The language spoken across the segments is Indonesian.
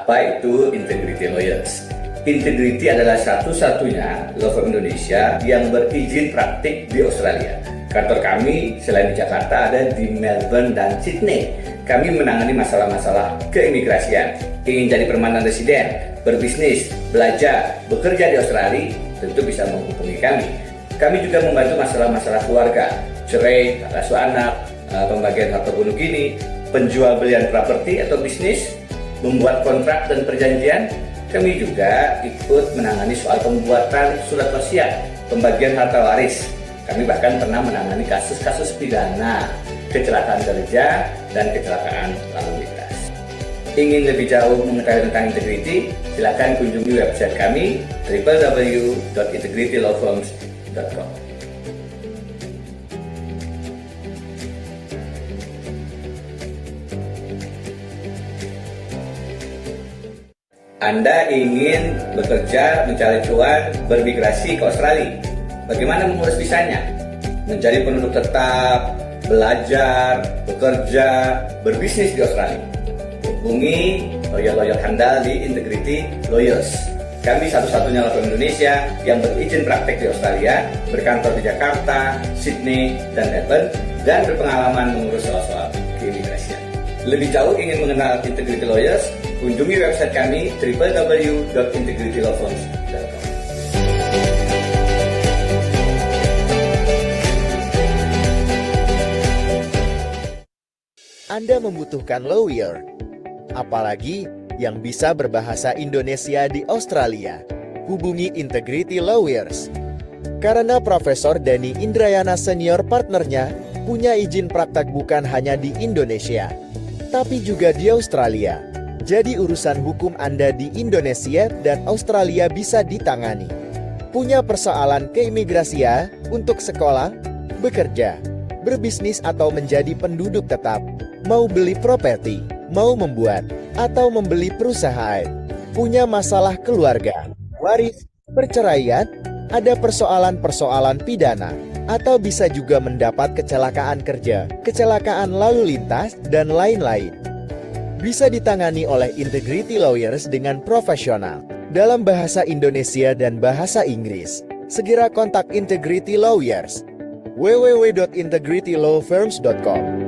Apa itu Integrity Lawyers? Integrity adalah satu-satunya law firm Indonesia yang berizin praktik di Australia. Kantor kami selain di Jakarta ada di Melbourne dan Sydney. Kami menangani masalah-masalah keimigrasian. Ingin jadi permanent residen, berbisnis, belajar, bekerja di Australia, tentu bisa menghubungi kami. Kami juga membantu masalah-masalah keluarga, cerai, tata asuh anak, pembagian harta bunuh gini, penjual belian properti atau bisnis, membuat kontrak dan perjanjian. Kami juga ikut menangani soal pembuatan surat wasiat, pembagian harta waris. Kami bahkan pernah menangani kasus-kasus pidana, kecelakaan kerja, dan kecelakaan lalu lintas. Ingin lebih jauh mengetahui tentang integrity, silakan kunjungi website kami www.integritylawfirms.com. Anda ingin bekerja, mencari cuan, bermigrasi ke Australia. Bagaimana mengurus visanya? Menjadi penduduk tetap, belajar, bekerja, berbisnis di Australia. Hubungi lawyer-lawyer handal di Integrity Lawyers. Kami satu-satunya law firm Indonesia yang berizin praktek di Australia, berkantor di Jakarta, Sydney, dan Melbourne, dan berpengalaman mengurus soal-soal keimigrasian. Lebih jauh ingin mengenal Integrity Lawyers, kunjungi website kami www.integritylawfirms.com. Anda membutuhkan lawyer, apalagi yang bisa berbahasa Indonesia di Australia. Hubungi Integrity Lawyers. Karena Profesor Denny Indrayana Senior partnernya punya izin praktek bukan hanya di Indonesia, tapi juga di Australia. Jadi urusan hukum Anda di Indonesia dan Australia bisa ditangani. Punya persoalan keimigrasian untuk sekolah, bekerja, berbisnis atau menjadi penduduk tetap, mau beli properti, mau membuat atau membeli perusahaan, punya masalah keluarga, waris, perceraian, ada persoalan-persoalan pidana, atau bisa juga mendapat kecelakaan kerja, kecelakaan lalu lintas, dan lain-lain. Bisa ditangani oleh Integrity Lawyers dengan profesional dalam bahasa Indonesia dan bahasa Inggris. Segera kontak Integrity Lawyers. www.integritylawfirms.com.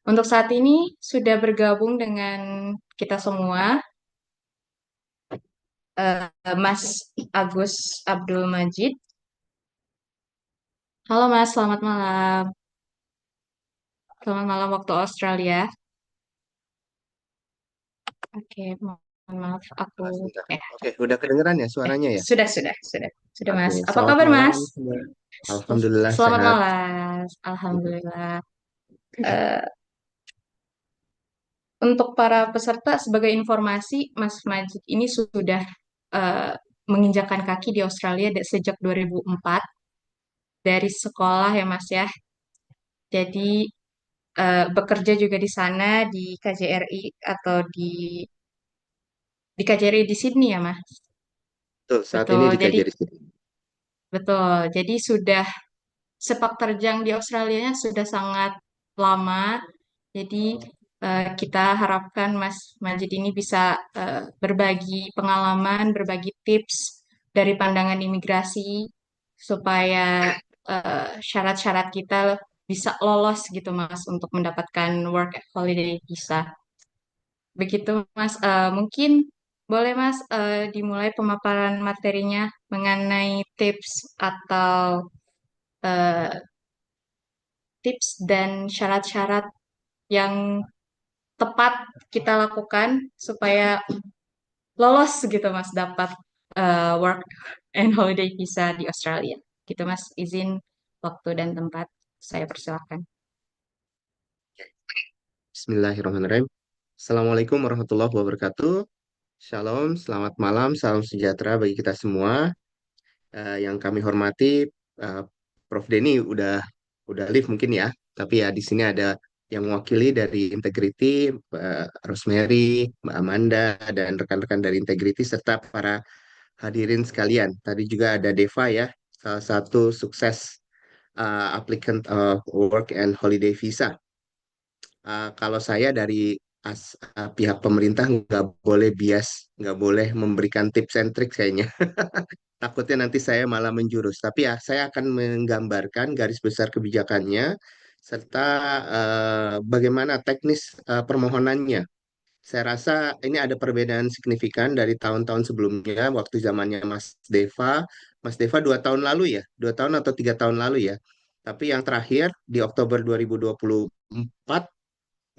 Untuk saat ini sudah bergabung dengan kita semua Mas Agus Abdul Majid. Halo Mas, selamat malam. Selamat malam waktu Australia. Oke, mohon maaf aku Sebentar. Oke, udah kedengeran ya suaranya ya? sudah Mas. Oke, Apa selamat kabar malam Mas? semua. Alhamdulillah Selamat sehat. malam, alhamdulillah. Eh, untuk para peserta sebagai informasi, Mas Majid ini sudah eh, menginjakan kaki di Australia sejak 2004 dari sekolah ya Mas ya. Jadi bekerja juga di sana di KJRI atau di KJRI di Sydney ya Mas. Tuh, saat ini Betul. di Jadi KJRI City. betul. Jadi sudah sepak terjang di Australia sudah sangat lama. Jadi kita harapkan Mas Majid ini bisa berbagi pengalaman, berbagi tips dari pandangan imigrasi supaya syarat-syarat kita bisa lolos gitu Mas untuk mendapatkan work holiday visa. Begitu Mas. Mungkin boleh Mas dimulai pemaparan materinya mengenai tips atau eh, tips dan syarat-syarat yang tepat kita lakukan supaya lolos gitu Mas dapat work and holiday visa di Australia. Gitu Mas, izin waktu dan tempat saya persilakan. Bismillahirrahmanirrahim. Assalamualaikum warahmatullahi wabarakatuh. Shalom, selamat malam, salam sejahtera bagi kita semua. Yang kami hormati, eh, Prof. Denny udah udah live mungkin ya. Tapi ya di sini ada yang mewakili dari Integrity, Mbak Rosemary, Mbak Amanda, dan rekan-rekan dari Integrity serta para hadirin sekalian. Tadi juga ada Deva ya, salah satu sukses applicant work and holiday visa. Kalau saya dari pihak pemerintah nggak boleh bias, nggak boleh memberikan tips and tricks kayaknya. Takutnya nanti saya malah menjurus. Tapi ya, saya akan menggambarkan garis besar kebijakannya serta bagaimana teknis permohonannya. Saya rasa ini ada perbedaan signifikan dari tahun-tahun sebelumnya, waktu zamannya Mas Deva. Mas Deva 2 tahun lalu ya, 2 tahun atau 3 tahun lalu ya. Tapi yang terakhir di Oktober 2024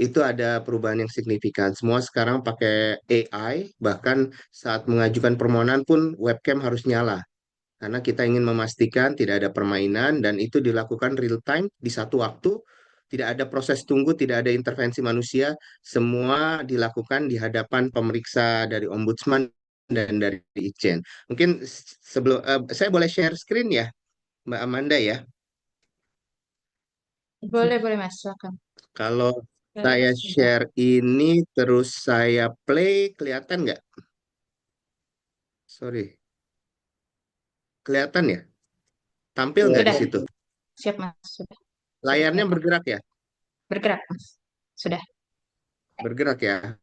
itu ada perubahan yang signifikan. Semua sekarang pakai AI, bahkan saat mengajukan permohonan pun webcam harus nyala. Karena kita ingin memastikan tidak ada permainan dan itu dilakukan real time di satu waktu. Tidak ada proses tunggu, tidak ada intervensi manusia. Semua dilakukan di hadapan pemeriksa dari Ombudsman dan dari Ijen. Mungkin sebelum saya boleh share screen ya, Mbak Amanda ya. Boleh, boleh Mas, silakan. Kalau Eh, saya sudah. share ini terus saya play, kelihatan nggak? Sorry, kelihatan ya? Tampil nggak di Sudah, situ? siap Mas, sudah Layarnya kelihatan. bergerak ya? Bergerak Mas, sudah. Bergerak ya?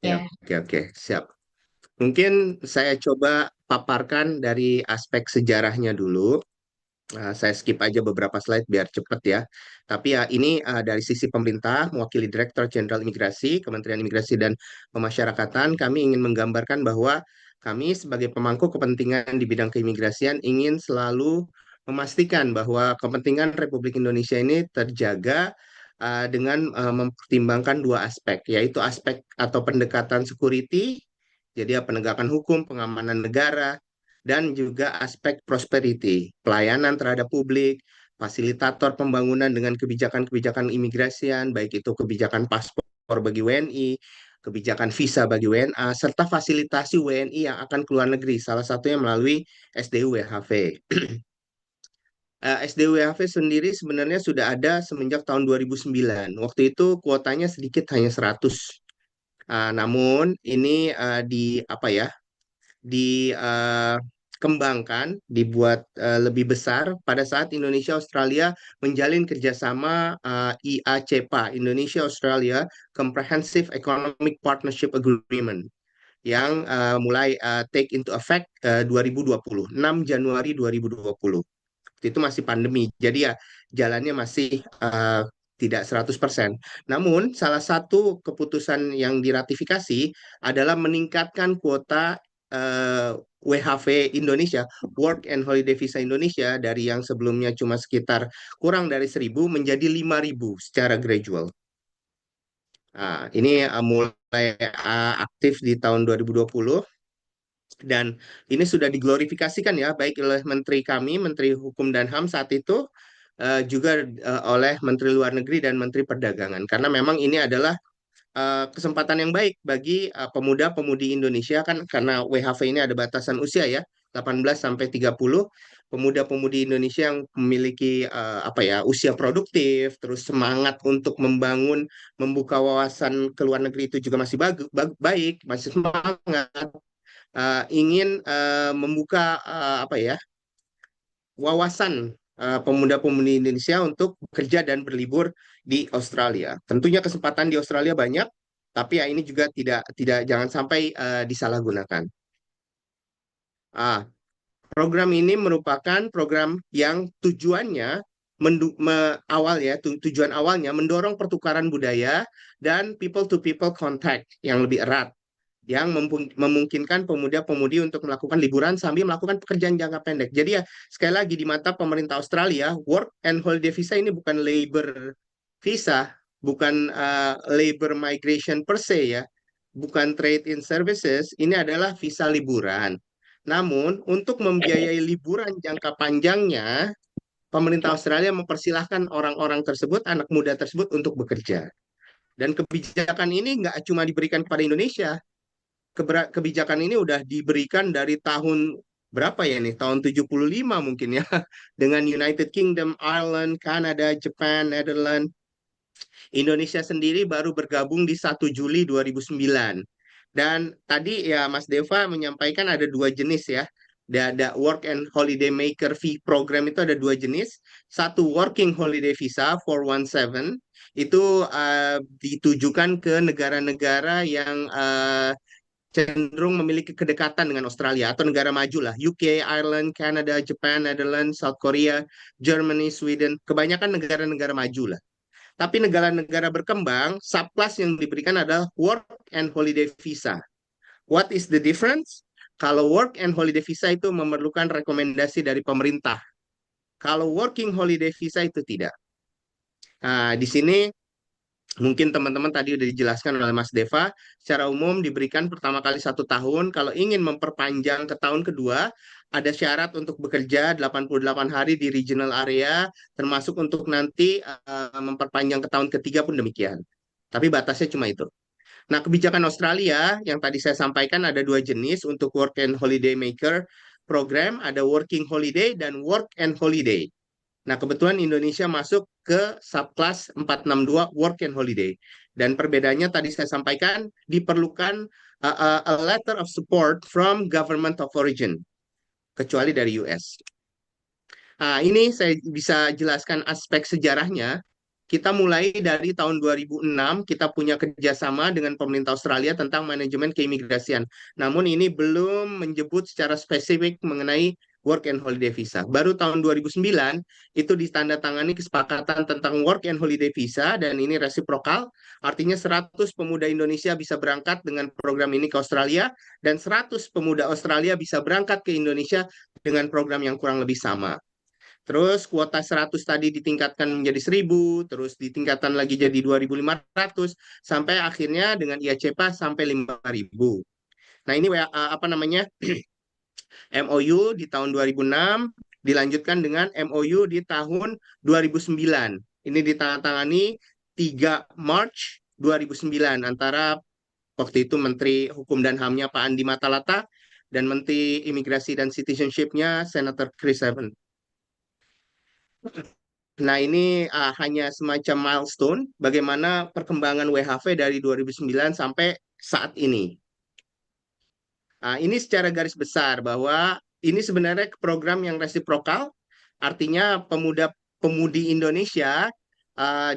Ya, Ya, oke, oke, siap. Mungkin saya coba paparkan dari aspek sejarahnya dulu. Saya skip aja beberapa slide biar cepat ya. Tapi ya ini dari sisi pemerintah, mewakili Direktur Jenderal Imigrasi, Kementerian Imigrasi dan Pemasyarakatan, kami ingin menggambarkan bahwa kami sebagai pemangku kepentingan di bidang keimigrasian ingin selalu memastikan bahwa kepentingan Republik Indonesia ini terjaga dengan mempertimbangkan dua aspek, yaitu aspek atau pendekatan security, jadi ya penegakan hukum, pengamanan negara, dan juga aspek prosperity, pelayanan terhadap publik, fasilitator pembangunan dengan kebijakan-kebijakan imigrasian, baik itu kebijakan paspor bagi WNI, kebijakan visa bagi WNA, serta fasilitasi WNI yang akan keluar negeri, salah satunya melalui SDU WHV. SDU WHV sendiri sebenarnya sudah ada semenjak tahun 2009. Waktu itu kuotanya sedikit hanya 100. Namun ini di apa ya? Dikembangkan, dibuat lebih besar pada saat Indonesia Australia menjalin kerjasama IACPA, Indonesia Australia Comprehensive Economic Partnership Agreement, yang mulai take into effect 2020, 6 Januari 2020. Itu masih pandemi, jadi ya jalannya masih tidak 100%. Namun salah satu keputusan yang diratifikasi adalah meningkatkan kuota WHV Indonesia, Work and Holiday Visa Indonesia, dari yang sebelumnya cuma sekitar kurang dari 1.000 menjadi 5.000 secara gradual. Ini mulai aktif di tahun 2020 dan ini sudah diglorifikasikan ya baik oleh Menteri kami, Menteri Hukum dan HAM saat itu, juga oleh Menteri Luar Negeri dan Menteri Perdagangan, karena memang ini adalah kesempatan yang baik bagi pemuda-pemudi Indonesia, kan karena WHV ini ada batasan usia ya, 18 sampai 30. Pemuda-pemudi Indonesia yang memiliki apa ya, usia produktif, terus semangat untuk membangun, membuka wawasan ke luar negeri itu juga masih baik, masih semangat, ingin membuka apa ya, wawasan pemuda-pemudi Indonesia untuk bekerja dan berlibur di Australia. Tentunya kesempatan di Australia banyak, tapi ya ini juga tidak jangan sampai disalahgunakan. Ah, Program ini merupakan program yang tujuannya awal ya, tujuan awalnya mendorong pertukaran budaya dan people to people contact yang lebih erat, yang memungkinkan pemuda-pemudi untuk melakukan liburan sambil melakukan pekerjaan jangka pendek. Jadi ya, sekali lagi di mata pemerintah Australia, work and holiday visa ini bukan labor visa, bukan labor migration per se ya, bukan trade in services, ini adalah visa liburan. Namun, untuk membiayai liburan jangka panjangnya, pemerintah Australia mempersilahkan orang-orang tersebut, anak muda tersebut untuk bekerja. Dan kebijakan ini nggak cuma diberikan kepada Indonesia, kebijakan ini udah diberikan dari tahun berapa ya nih? Tahun 75 mungkin ya. Dengan United Kingdom, Ireland, Kanada, Japan, Netherlands. Indonesia sendiri baru bergabung di 1 Juli 2009. Dan tadi ya Mas Deva menyampaikan ada dua jenis ya. Ada Work and Holiday Maker Fee Program itu ada dua jenis. Satu Working Holiday Visa 417 itu ditujukan ke negara-negara yang cenderung memiliki kedekatan dengan Australia atau negara maju lah. UK, Ireland, Canada, Japan, Netherlands, South Korea, Germany, Sweden. Kebanyakan negara-negara maju lah. Tapi negara-negara berkembang, subclass yang diberikan adalah Work and Holiday Visa. What is the difference? Kalau Work and Holiday Visa itu memerlukan rekomendasi dari pemerintah. Kalau Working Holiday Visa itu tidak. Nah, di sini mungkin teman-teman tadi udah dijelaskan oleh Mas Deva, secara umum diberikan pertama kali 1 tahun. Kalau ingin memperpanjang ke tahun kedua, ada syarat untuk bekerja 88 hari di regional area, termasuk untuk nanti memperpanjang ke tahun ketiga pun demikian. Tapi batasnya cuma itu. Nah, kebijakan Australia yang tadi saya sampaikan ada dua jenis untuk Work and Holiday Maker program, ada Working Holiday dan Work and Holiday. Nah, kebetulan Indonesia masuk ke subclass 462 Work and Holiday. Dan perbedaannya tadi saya sampaikan, diperlukan a letter of support from government of origin, kecuali dari US. Nah, ini saya bisa jelaskan aspek sejarahnya. Kita mulai dari tahun 2006, kita punya kerjasama dengan pemerintah Australia tentang manajemen keimigrasian. Namun ini belum menyebut secara spesifik mengenai Work and Holiday Visa. Baru tahun 2009 itu ditandatangani kesepakatan tentang Work and Holiday Visa dan ini resiprokal. Artinya 100 pemuda Indonesia bisa berangkat dengan program ini ke Australia dan 100 pemuda Australia bisa berangkat ke Indonesia dengan program yang kurang lebih sama. Terus kuota 100 tadi ditingkatkan menjadi 1.000, terus ditingkatkan lagi jadi 2.500, sampai akhirnya dengan IACPA sampai 5.000. Nah ini apa namanya MOU di tahun 2006, dilanjutkan dengan MOU di tahun 2009. Ini ditandatangani 3 March 2009 antara waktu itu Menteri Hukum dan HAM-nya Pak Andi Matalata dan Menteri Imigrasi dan Citizenship-nya Senator Chris Evans. Nah, ini hanya semacam milestone bagaimana perkembangan WHV dari 2009 sampai saat ini. Ini secara garis besar bahwa ini sebenarnya program yang resiprokal, artinya pemuda-pemudi Indonesia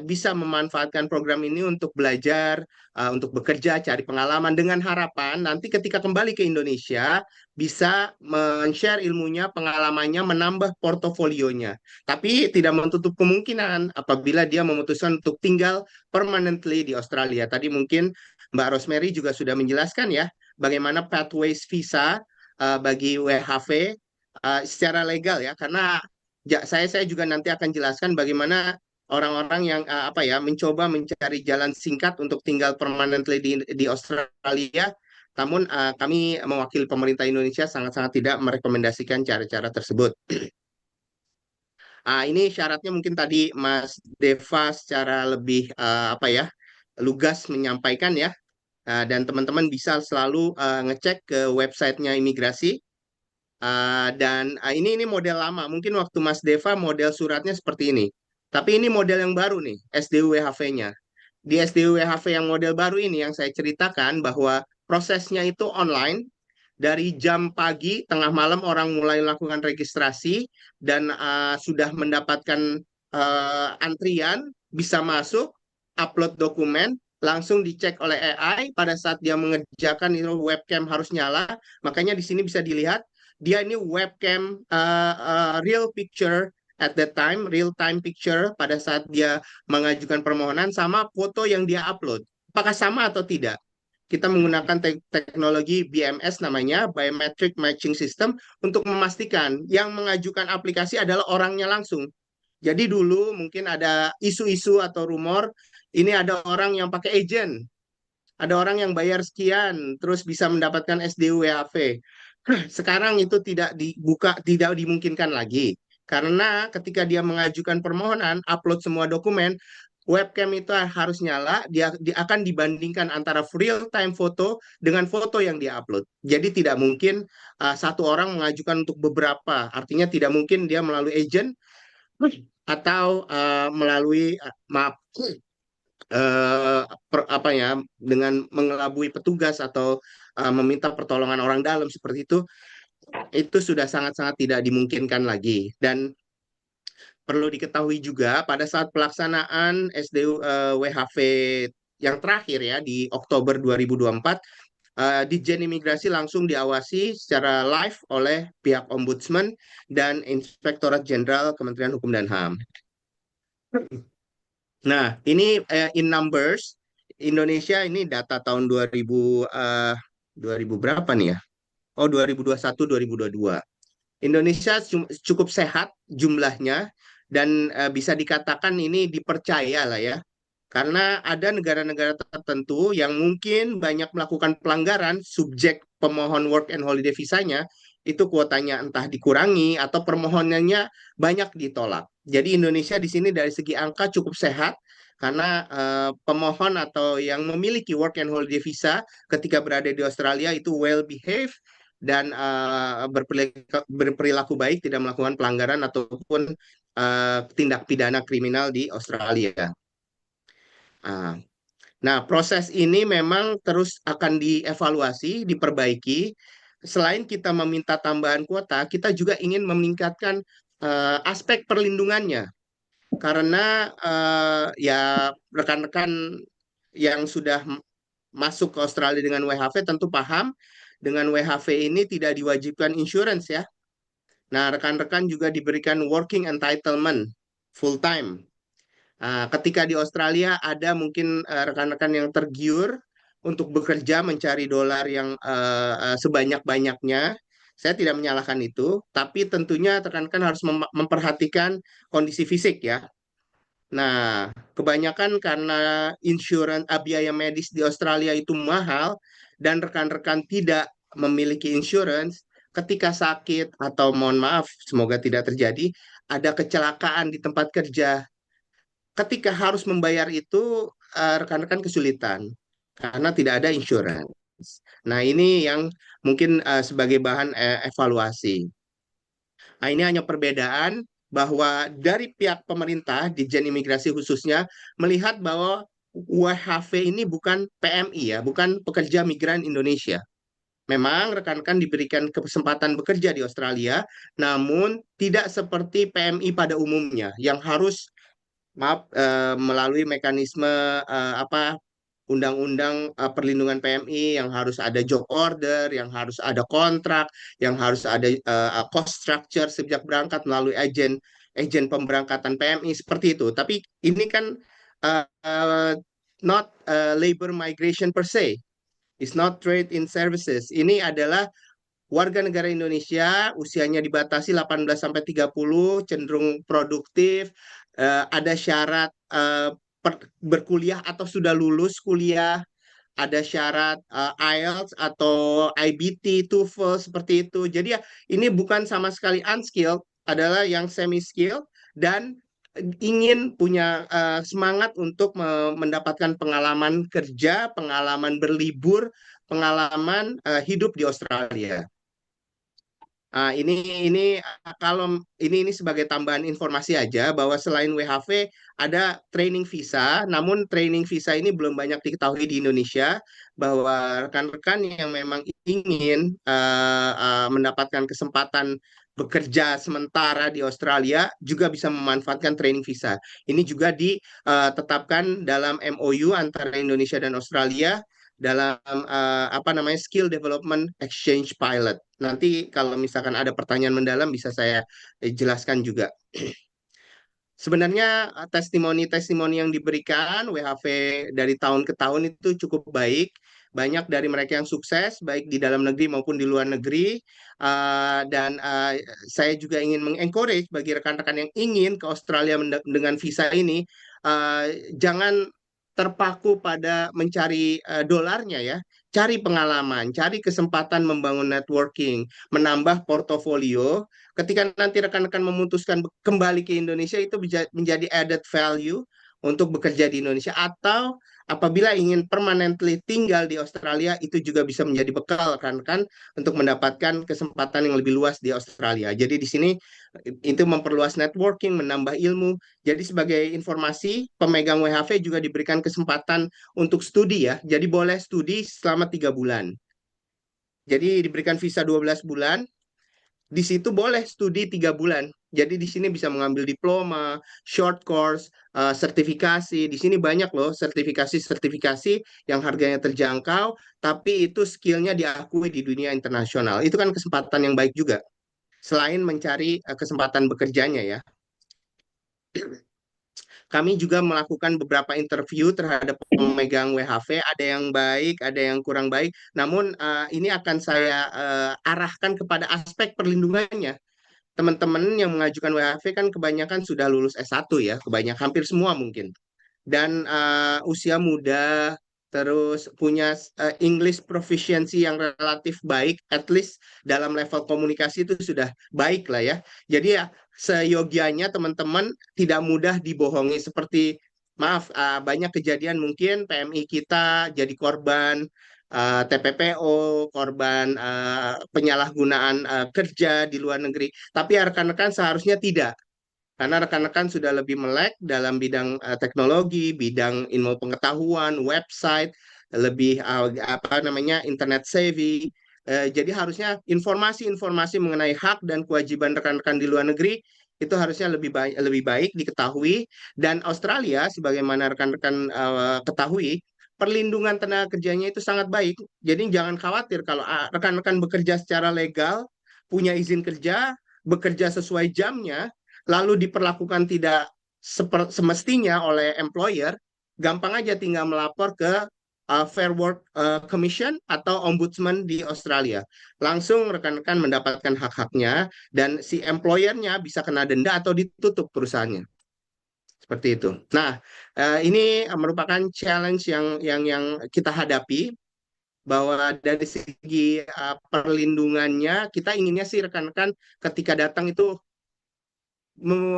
bisa memanfaatkan program ini untuk belajar, untuk bekerja, cari pengalaman dengan harapan nanti ketika kembali ke Indonesia bisa men-share ilmunya, pengalamannya, menambah portofolionya. Tapi tidak menutup kemungkinan apabila dia memutuskan untuk tinggal permanently di Australia. Tadi mungkin Mbak Rosemary juga sudah menjelaskan ya, bagaimana pathways visa bagi WHV secara legal ya, karena saya juga nanti akan jelaskan bagaimana orang-orang yang mencoba mencari jalan singkat untuk tinggal permanently di Australia. Namun kami mewakili pemerintah Indonesia sangat-sangat tidak merekomendasikan cara-cara tersebut. Ini syaratnya mungkin tadi Mas Deva secara lebih lugas menyampaikan ya. Dan teman-teman bisa selalu ngecek ke websitenya imigrasi. Dan ini model lama. Mungkin waktu Mas Deva model suratnya seperti ini. Tapi ini model yang baru nih, SDUWHV-nya. Di SDUWHV yang model baru ini yang saya ceritakan bahwa prosesnya itu online. Dari jam pagi, tengah malam orang mulai melakukan registrasi dan sudah mendapatkan antrian, bisa masuk, upload dokumen, langsung dicek oleh AI. Pada saat dia mengerjakan itu webcam harus nyala. Makanya di sini bisa dilihat, dia ini webcam real picture at that time, real time picture pada saat dia mengajukan permohonan sama foto yang dia upload. Apakah sama atau tidak? Kita menggunakan teknologi BMS namanya, Biometric Matching System, untuk memastikan yang mengajukan aplikasi adalah orangnya langsung. Jadi dulu mungkin ada isu-isu atau rumor, ini ada orang yang pakai agent, ada orang yang bayar sekian, terus bisa mendapatkan SDUWHV. Sekarang itu tidak dibuka, tidak dimungkinkan lagi. Karena ketika dia mengajukan permohonan, upload semua dokumen, webcam itu harus nyala, dia akan dibandingkan antara real time foto dengan foto yang dia upload. Jadi tidak mungkin satu orang mengajukan untuk beberapa, artinya tidak mungkin dia melalui agent atau melalui maaf apa ya, dengan mengelabui petugas atau meminta pertolongan orang dalam seperti itu sudah sangat-sangat tidak dimungkinkan lagi. Dan perlu diketahui juga pada saat pelaksanaan WHV yang terakhir ya di Oktober 2024, Ditjen Imigrasi langsung diawasi secara live oleh pihak Ombudsman dan Inspektorat Jenderal Kementerian Hukum dan HAM. Nah, ini in numbers, Indonesia ini data tahun 2000 berapa nih ya? Oh, 2021 2022. Indonesia cukup sehat jumlahnya dan bisa dikatakan ini dipercaya lah ya. Karena ada negara-negara tertentu yang mungkin banyak melakukan pelanggaran, subjek pemohon work and holiday visanya itu kuotanya entah dikurangi atau permohonannya banyak ditolak. Jadi Indonesia di sini dari segi angka cukup sehat karena pemohon atau yang memiliki work and holiday visa ketika berada di Australia itu well behaved dan berperilaku baik, tidak melakukan pelanggaran ataupun tindak pidana kriminal di Australia. Ah, Nah, proses ini memang terus akan dievaluasi, diperbaiki. Selain kita meminta tambahan kuota, kita juga ingin meningkatkan aspek perlindungannya. Karena ya rekan-rekan yang sudah masuk ke Australia dengan WHV tentu paham, dengan WHV ini tidak diwajibkan insurance ya. Nah, rekan-rekan juga diberikan working entitlement full time. Ketika di Australia ada mungkin rekan-rekan yang tergiur untuk bekerja mencari dolar yang sebanyak-banyaknya. Saya tidak menyalahkan itu, tapi tentunya rekan-rekan harus memperhatikan kondisi fisik ya. Nah, kebanyakan karena biaya medis di Australia itu mahal dan rekan-rekan tidak memiliki insurance, ketika sakit atau mohon maaf, semoga tidak terjadi, ada kecelakaan di tempat kerja ketika harus membayar itu rekan-rekan kesulitan karena tidak ada insurance. Nah, ini yang mungkin sebagai bahan evaluasi. Nah, ini hanya perbedaan bahwa dari pihak pemerintah, Ditjen Imigrasi khususnya, melihat bahwa WHV ini bukan PMI ya, bukan pekerja migran Indonesia. Memang rekan-rekan diberikan kesempatan bekerja di Australia, namun tidak seperti PMI pada umumnya yang harus melalui mekanisme undang-undang perlindungan PMI yang harus ada job order, yang harus ada kontrak, yang harus ada cost structure sejak berangkat melalui agen pemberangkatan PMI seperti itu. Tapi ini kan not labor migration per se. It's not trade in services. Ini adalah warga negara Indonesia usianya dibatasi 18 sampai 30, cenderung produktif, ada syarat berkuliah atau sudah lulus kuliah, ada syarat IELTS atau IBT, TOEFL seperti itu. Jadi ya ini bukan sama sekali unskilled, adalah yang semi skilled dan ingin punya semangat untuk mendapatkan pengalaman kerja, pengalaman berlibur, pengalaman hidup di Australia. Ini kalau ini sebagai tambahan informasi aja bahwa selain WHV ada training visa, namun training visa ini belum banyak diketahui di Indonesia bahwa rekan-rekan yang memang ingin mendapatkan kesempatan bekerja sementara di Australia juga bisa memanfaatkan training visa. Ini juga ditetapkan dalam MOU antara Indonesia dan Australia dalam skill development exchange pilot. Nanti kalau misalkan ada pertanyaan mendalam bisa saya jelaskan juga. Sebenarnya testimoni-testimoni yang diberikan WHV dari tahun ke tahun itu cukup baik. Banyak dari mereka yang sukses baik di dalam negeri maupun di luar negeri. Dan saya juga ingin mengencourage bagi rekan-rekan yang ingin ke Australia dengan visa ini, jangan terpaku pada mencari dolarnya ya. Cari pengalaman, cari kesempatan membangun networking, menambah portofolio. Ketika nanti rekan-rekan memutuskan kembali ke Indonesia itu menjadi added value untuk bekerja di Indonesia, atau apabila ingin permanently tinggal di Australia, itu juga bisa menjadi bekal rekan-rekan untuk mendapatkan kesempatan yang lebih luas di Australia. Jadi di sini itu memperluas networking, menambah ilmu. Jadi sebagai informasi, pemegang WHV juga diberikan kesempatan untuk studi ya. Jadi boleh studi selama 3 bulan. Jadi diberikan visa 12 bulan, di situ boleh studi 3 bulan. Jadi di sini bisa mengambil diploma, short course, sertifikasi. Di sini banyak loh sertifikasi-sertifikasi yang harganya terjangkau, tapi itu skillnya diakui di dunia internasional. Itu kan kesempatan yang baik juga. Selain mencari kesempatan bekerjanya ya. Kami juga melakukan beberapa interview terhadap pemegang WHV, ada yang baik, ada yang kurang baik. Namun ini akan saya arahkan kepada aspek perlindungannya. Teman-teman yang mengajukan WHV kan kebanyakan sudah lulus S1 ya, kebanyakan hampir semua mungkin. Dan usia muda, terus punya English proficiency yang relatif baik, at least dalam level komunikasi itu sudah baik lah ya. Jadi ya seyogianya teman-teman tidak mudah dibohongi, seperti maaf, banyak kejadian mungkin PMI kita jadi korban TPPO, korban penyalahgunaan kerja di luar negeri. Tapi rekan-rekan seharusnya tidak. Karena rekan-rekan sudah lebih melek dalam bidang teknologi, bidang ilmu pengetahuan, website, lebih apa namanya internet savvy. Jadi harusnya informasi-informasi mengenai hak dan kewajiban rekan-rekan di luar negeri itu harusnya lebih baik diketahui. Dan Australia, sebagaimana rekan-rekan ketahui, perlindungan tenaga kerjanya itu sangat baik. Jadi jangan khawatir kalau rekan-rekan bekerja secara legal, punya izin kerja, bekerja sesuai jamnya, lalu diperlakukan tidak semestinya oleh employer, gampang aja tinggal melapor ke Fair Work Commission atau Ombudsman di Australia. Langsung rekan-rekan mendapatkan hak-haknya dan si employernya bisa kena denda atau ditutup perusahaannya. Seperti itu. Nah, ini merupakan challenge yang kita hadapi, bahwa dari segi perlindungannya kita inginnya sih rekan-rekan ketika datang itu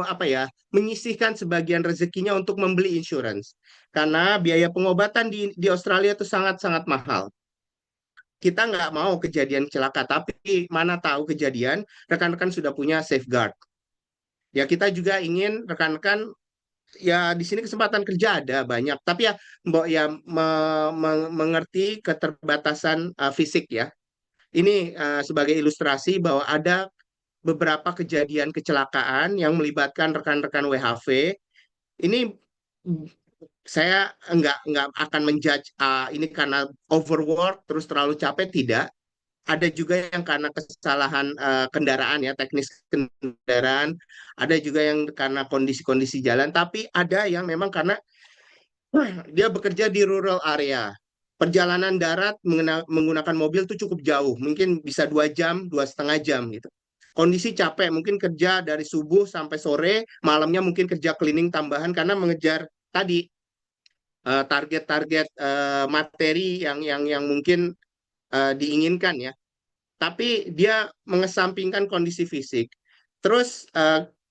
apa ya, menyisihkan sebagian rezekinya untuk membeli insurance, karena biaya pengobatan di Australia itu sangat-sangat mahal. Kita nggak mau kejadian celaka, tapi mana tahu kejadian, rekan-rekan sudah punya safeguard. Ya kita juga ingin rekan-rekan, ya di sini kesempatan kerja ada banyak, tapi ya mbok ya mengerti keterbatasan fisik ya. Ini sebagai ilustrasi bahwa ada beberapa kejadian kecelakaan yang melibatkan rekan-rekan WHV. Ini saya nggak akan menjudge ini karena overwork terus terlalu capek, tidak. Ada juga yang karena kesalahan kendaraan ya, teknis kendaraan. Ada juga yang karena kondisi-kondisi jalan. Tapi ada yang memang karena dia bekerja di rural area. Perjalanan darat menggunakan mobil itu cukup jauh, mungkin bisa 2 jam, 2,5 jam gitu. Kondisi capek, mungkin kerja dari subuh sampai sore, malamnya mungkin kerja cleaning tambahan karena mengejar tadi target-target materi yang mungkin diinginkan ya. Tapi dia mengesampingkan kondisi fisik. Terus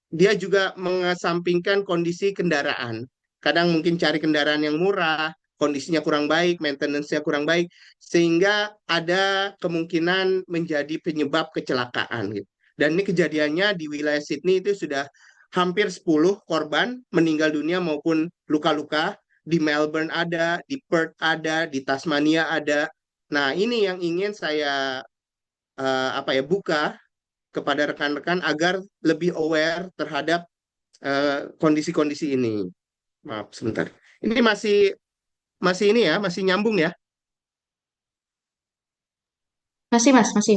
dia juga mengesampingkan kondisi kendaraan. Kadang mungkin cari kendaraan yang murah, kondisinya kurang baik, maintenance-nya kurang baik, sehingga ada kemungkinan menjadi penyebab kecelakaan gitu. Dan ini kejadiannya di wilayah Sydney itu sudah hampir 10 korban meninggal dunia maupun luka-luka. Di Melbourne ada, di Perth ada, di Tasmania ada. Nah, ini yang ingin saya apa ya, buka kepada rekan-rekan agar lebih aware terhadap kondisi-kondisi ini. Maaf sebentar. Ini masih masih ini ya, masih nyambung ya? Masih, Mas, masih.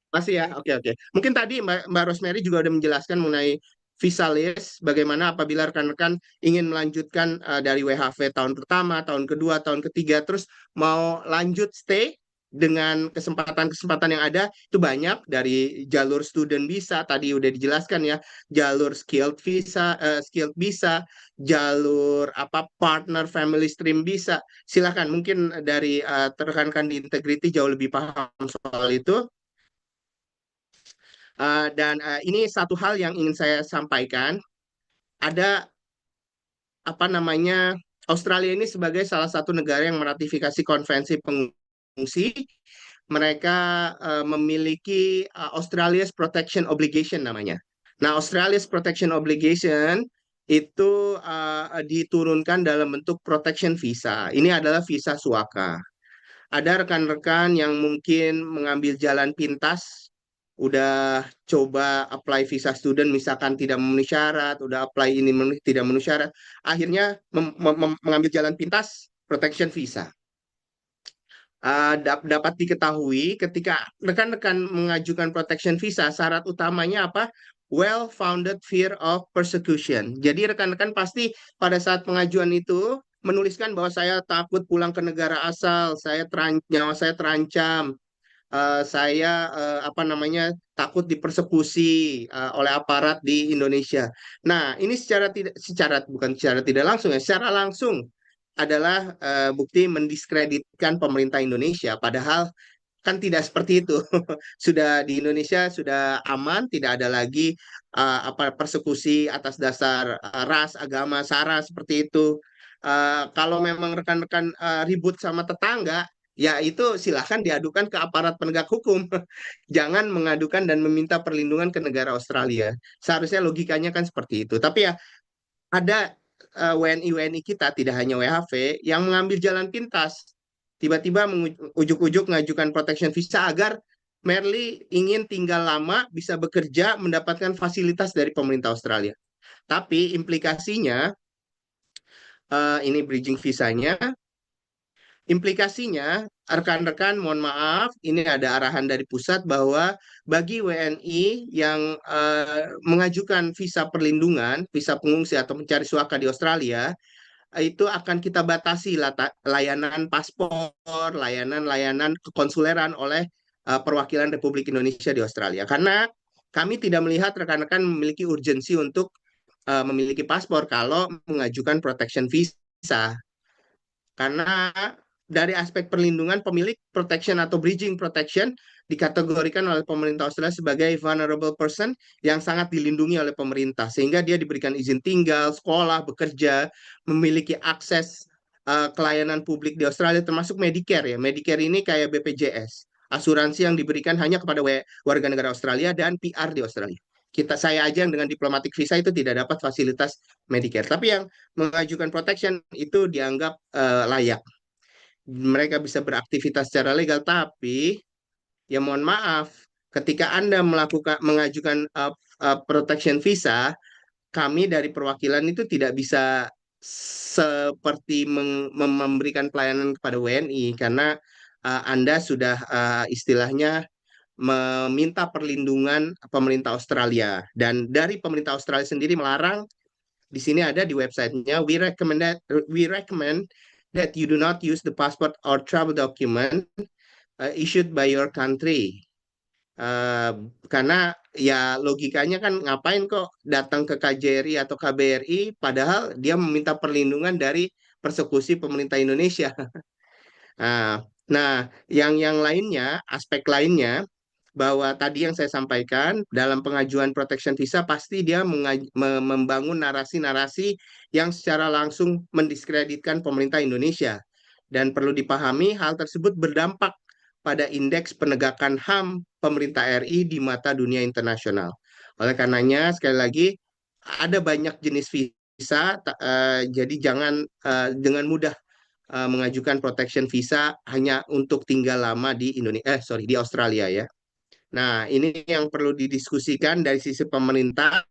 Masih ya, oke oke. Mungkin tadi Mbak Rosemary juga udah menjelaskan mengenai visa list, bagaimana apabila rekan-rekan ingin melanjutkan dari WHV tahun pertama, tahun kedua, tahun ketiga, terus mau lanjut stay dengan kesempatan-kesempatan yang ada, itu banyak. Dari jalur student visa, tadi udah dijelaskan ya, jalur skilled visa, jalur apa partner family stream visa. Silahkan, mungkin dari rekan-rekan di Integrity jauh lebih paham soal itu. Dan ini satu hal yang ingin saya sampaikan, ada apa namanya, Australia ini sebagai salah satu negara yang meratifikasi konvensi pengungsi, mereka memiliki Australia's Protection Obligation namanya. Nah, Australia's Protection Obligation itu diturunkan dalam bentuk protection visa. Ini adalah visa suaka. Ada rekan-rekan yang mungkin mengambil jalan pintas, udah coba apply visa student misalkan tidak memenuhi syarat, udah apply ini tidak memenuhi syarat, akhirnya mengambil jalan pintas protection visa. Dapat diketahui ketika rekan-rekan mengajukan protection visa, syarat utamanya apa? Well-founded fear of persecution. Jadi rekan-rekan pasti pada saat pengajuan itu menuliskan bahwa saya takut pulang ke negara asal, nyawa saya terancam, saya apa namanya, takut dipersekusi oleh aparat di Indonesia. Nah, ini bukan secara tidak langsung ya, secara langsung adalah bukti mendiskreditkan pemerintah Indonesia. Padahal kan tidak seperti itu. Sudah di Indonesia sudah aman, tidak ada lagi apa persekusi atas dasar ras, agama, sara seperti itu. Kalau memang rekan-rekan ribut sama tetangga, ya itu silahkan diadukan ke aparat penegak hukum. Jangan mengadukan dan meminta perlindungan ke negara Australia. Seharusnya logikanya kan seperti itu. Tapi ya ada WNI-WNI kita, tidak hanya WHV, yang mengambil jalan pintas. Tiba-tiba ujuk-ujuk mengajukan protection visa agar merely ingin tinggal lama, bisa bekerja, mendapatkan fasilitas dari pemerintah Australia. Tapi implikasinya, ini bridging visanya, implikasinya, rekan-rekan, mohon maaf, ini ada arahan dari pusat bahwa bagi WNI yang mengajukan visa perlindungan, visa pengungsi atau mencari suaka di Australia, itu akan kita batasi layanan paspor, layanan-layanan kekonsuleran oleh perwakilan Republik Indonesia di Australia. Karena kami tidak melihat rekan-rekan memiliki urgensi untuk memiliki paspor kalau mengajukan protection visa. Karena dari aspek perlindungan, pemilik protection atau bridging protection dikategorikan oleh pemerintah Australia sebagai vulnerable person yang sangat dilindungi oleh pemerintah, sehingga dia diberikan izin tinggal, sekolah, bekerja, memiliki akses ke layanan publik di Australia, termasuk Medicare ya. Medicare ini kayak BPJS, asuransi yang diberikan hanya kepada warga negara Australia dan PR di Australia. Saya aja yang dengan diplomatic visa itu tidak dapat fasilitas Medicare, tapi yang mengajukan protection itu dianggap layak. Mereka bisa beraktivitas secara legal, tapi ya mohon maaf, ketika Anda mengajukan protection visa, kami dari perwakilan itu tidak bisa seperti memberikan pelayanan kepada WNI karena Anda sudah istilahnya meminta perlindungan pemerintah Australia, dan dari pemerintah Australia sendiri melarang. Di sini ada di websitenya, we recommend that you do not use the passport or travel document issued by your country. Karena ya logikanya kan ngapain kok datang ke KJRI atau KBRI padahal dia meminta perlindungan dari persekusi pemerintah Indonesia. Nah, yang lainnya, aspek lainnya, bahwa tadi yang saya sampaikan dalam pengajuan protection visa pasti dia membangun narasi-narasi yang secara langsung mendiskreditkan pemerintah Indonesia. Dan perlu dipahami hal tersebut berdampak pada indeks penegakan HAM pemerintah RI di mata dunia internasional. Oleh karenanya, sekali lagi, ada banyak jenis visa, jadi jangan dengan mudah mengajukan protection visa hanya untuk tinggal lama di di Australia ya. Nah, ini yang perlu didiskusikan dari sisi pemerintah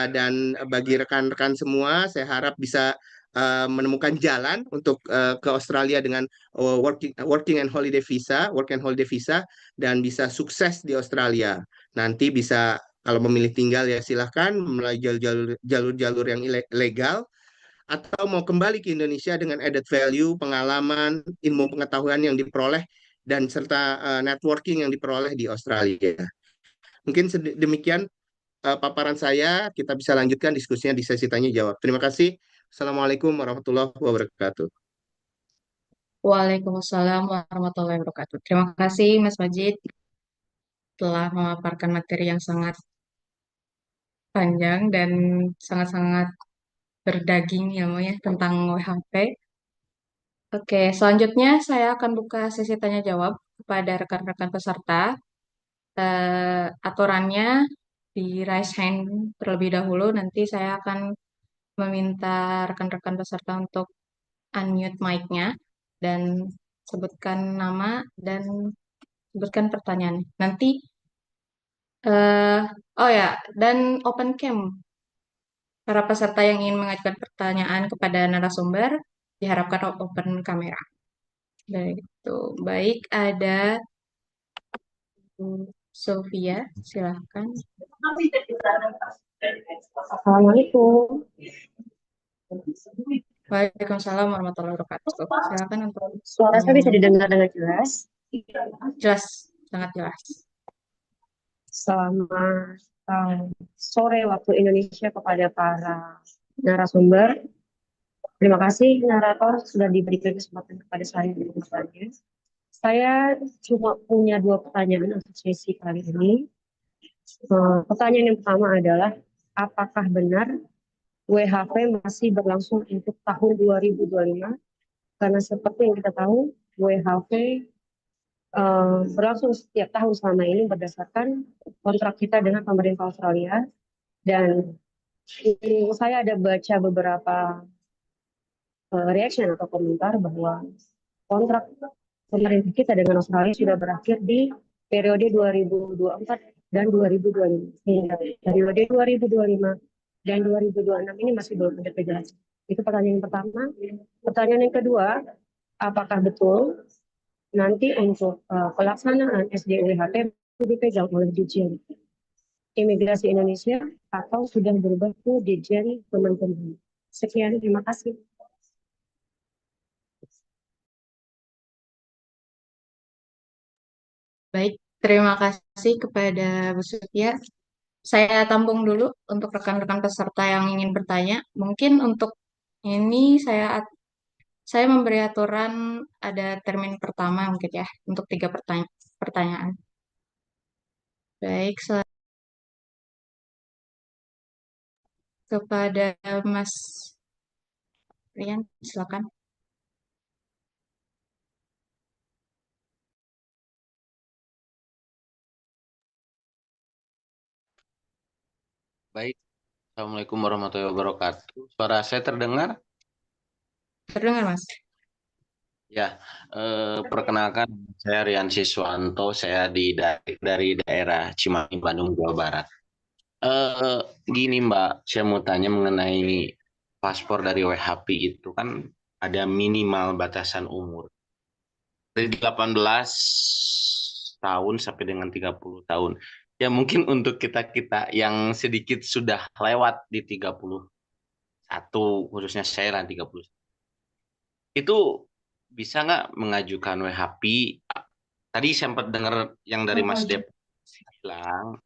dan bagi rekan-rekan semua, saya harap bisa menemukan jalan untuk ke Australia dengan working and holiday visa, work and holiday visa, dan bisa sukses di Australia. Nanti bisa kalau memilih tinggal ya silahkan melalui jalur-jalur yang legal, atau mau kembali ke Indonesia dengan added value, pengalaman, ilmu pengetahuan yang diperoleh, dan serta networking yang diperoleh di Australia. Mungkin demikian paparan saya, kita bisa lanjutkan diskusinya di sesi tanya jawab. Terima kasih. Assalamualaikum warahmatullahi wabarakatuh. Waalaikumsalam warahmatullahi wabarakatuh. Terima kasih Mas Majid telah memaparkan materi yang sangat panjang dan sangat-sangat berdaging ya Mo ya tentang WHP. Oke, selanjutnya saya akan buka sesi tanya jawab kepada rekan-rekan peserta. Aturannya di raise hand terlebih dahulu, nanti saya akan meminta rekan-rekan peserta untuk unmute mic-nya dan sebutkan nama dan sebutkan pertanyaan. Nanti, eh oh ya, dan open cam. Para peserta yang ingin mengajukan pertanyaan kepada narasumber diharapkan open kamera. Baik, itu. Baik, ada Bu Sofia, silahkan. Assalamualaikum. Waalaikumsalam warahmatullahi wabarakatuh. Silakan untuk Suara saya bisa pertanyaannya. didengar dengan jelas. Jelas, sangat jelas. Selamat sore waktu Indonesia kepada para narasumber. Terima kasih narator sudah diberikan kesempatan kepada saya untuk bertanya. Saya cuma punya dua pertanyaan untuk sesi kali ini. Pertanyaan yang pertama adalah, apakah benar WHP masih berlangsung untuk tahun 2025? Karena seperti yang kita tahu, WHP berlangsung setiap tahun selama ini berdasarkan kontrak kita dengan pemerintah Australia. Dan saya ada baca beberapa reaction atau komentar bahwa kontrak pemerintah kita dengan Australia sudah berakhir di periode 2024 dan 2025. Sehingga periode 2025 dan 2026 ini masih belum ada kejelasan. Itu pertanyaan yang pertama. Pertanyaan yang kedua, apakah betul nanti untuk pelaksanaan SDWHP dipegang oleh Dirjen Imigrasi Indonesia atau sudah berubah ke Dirjen Kementerian? Sekian, terima kasih. Baik, terima kasih kepada Bu Sofia. Saya tampung dulu untuk rekan-rekan peserta yang ingin bertanya. Mungkin untuk ini saya memberi aturan ada termin pertama mungkin ya untuk 3 pertanyaan. Baik, kepada Mas Rian, silakan. Baik, Assalamualaikum warahmatullahi wabarakatuh. Suara saya terdengar? Terdengar, Mas? Ya, perkenalkan saya Rian Siswanto, saya dari daerah Cimahi, Bandung, Jawa Barat. Eh, Gini Mbak, saya mau tanya mengenai paspor dari WHP itu kan ada minimal batasan umur. Dari 18 tahun sampai dengan 30 tahun. Ya mungkin untuk kita-kita yang sedikit sudah lewat di 31, khususnya saya lah 30. Itu bisa nggak mengajukan WHP? Tadi sempat dengar yang dari Mas Dep bilang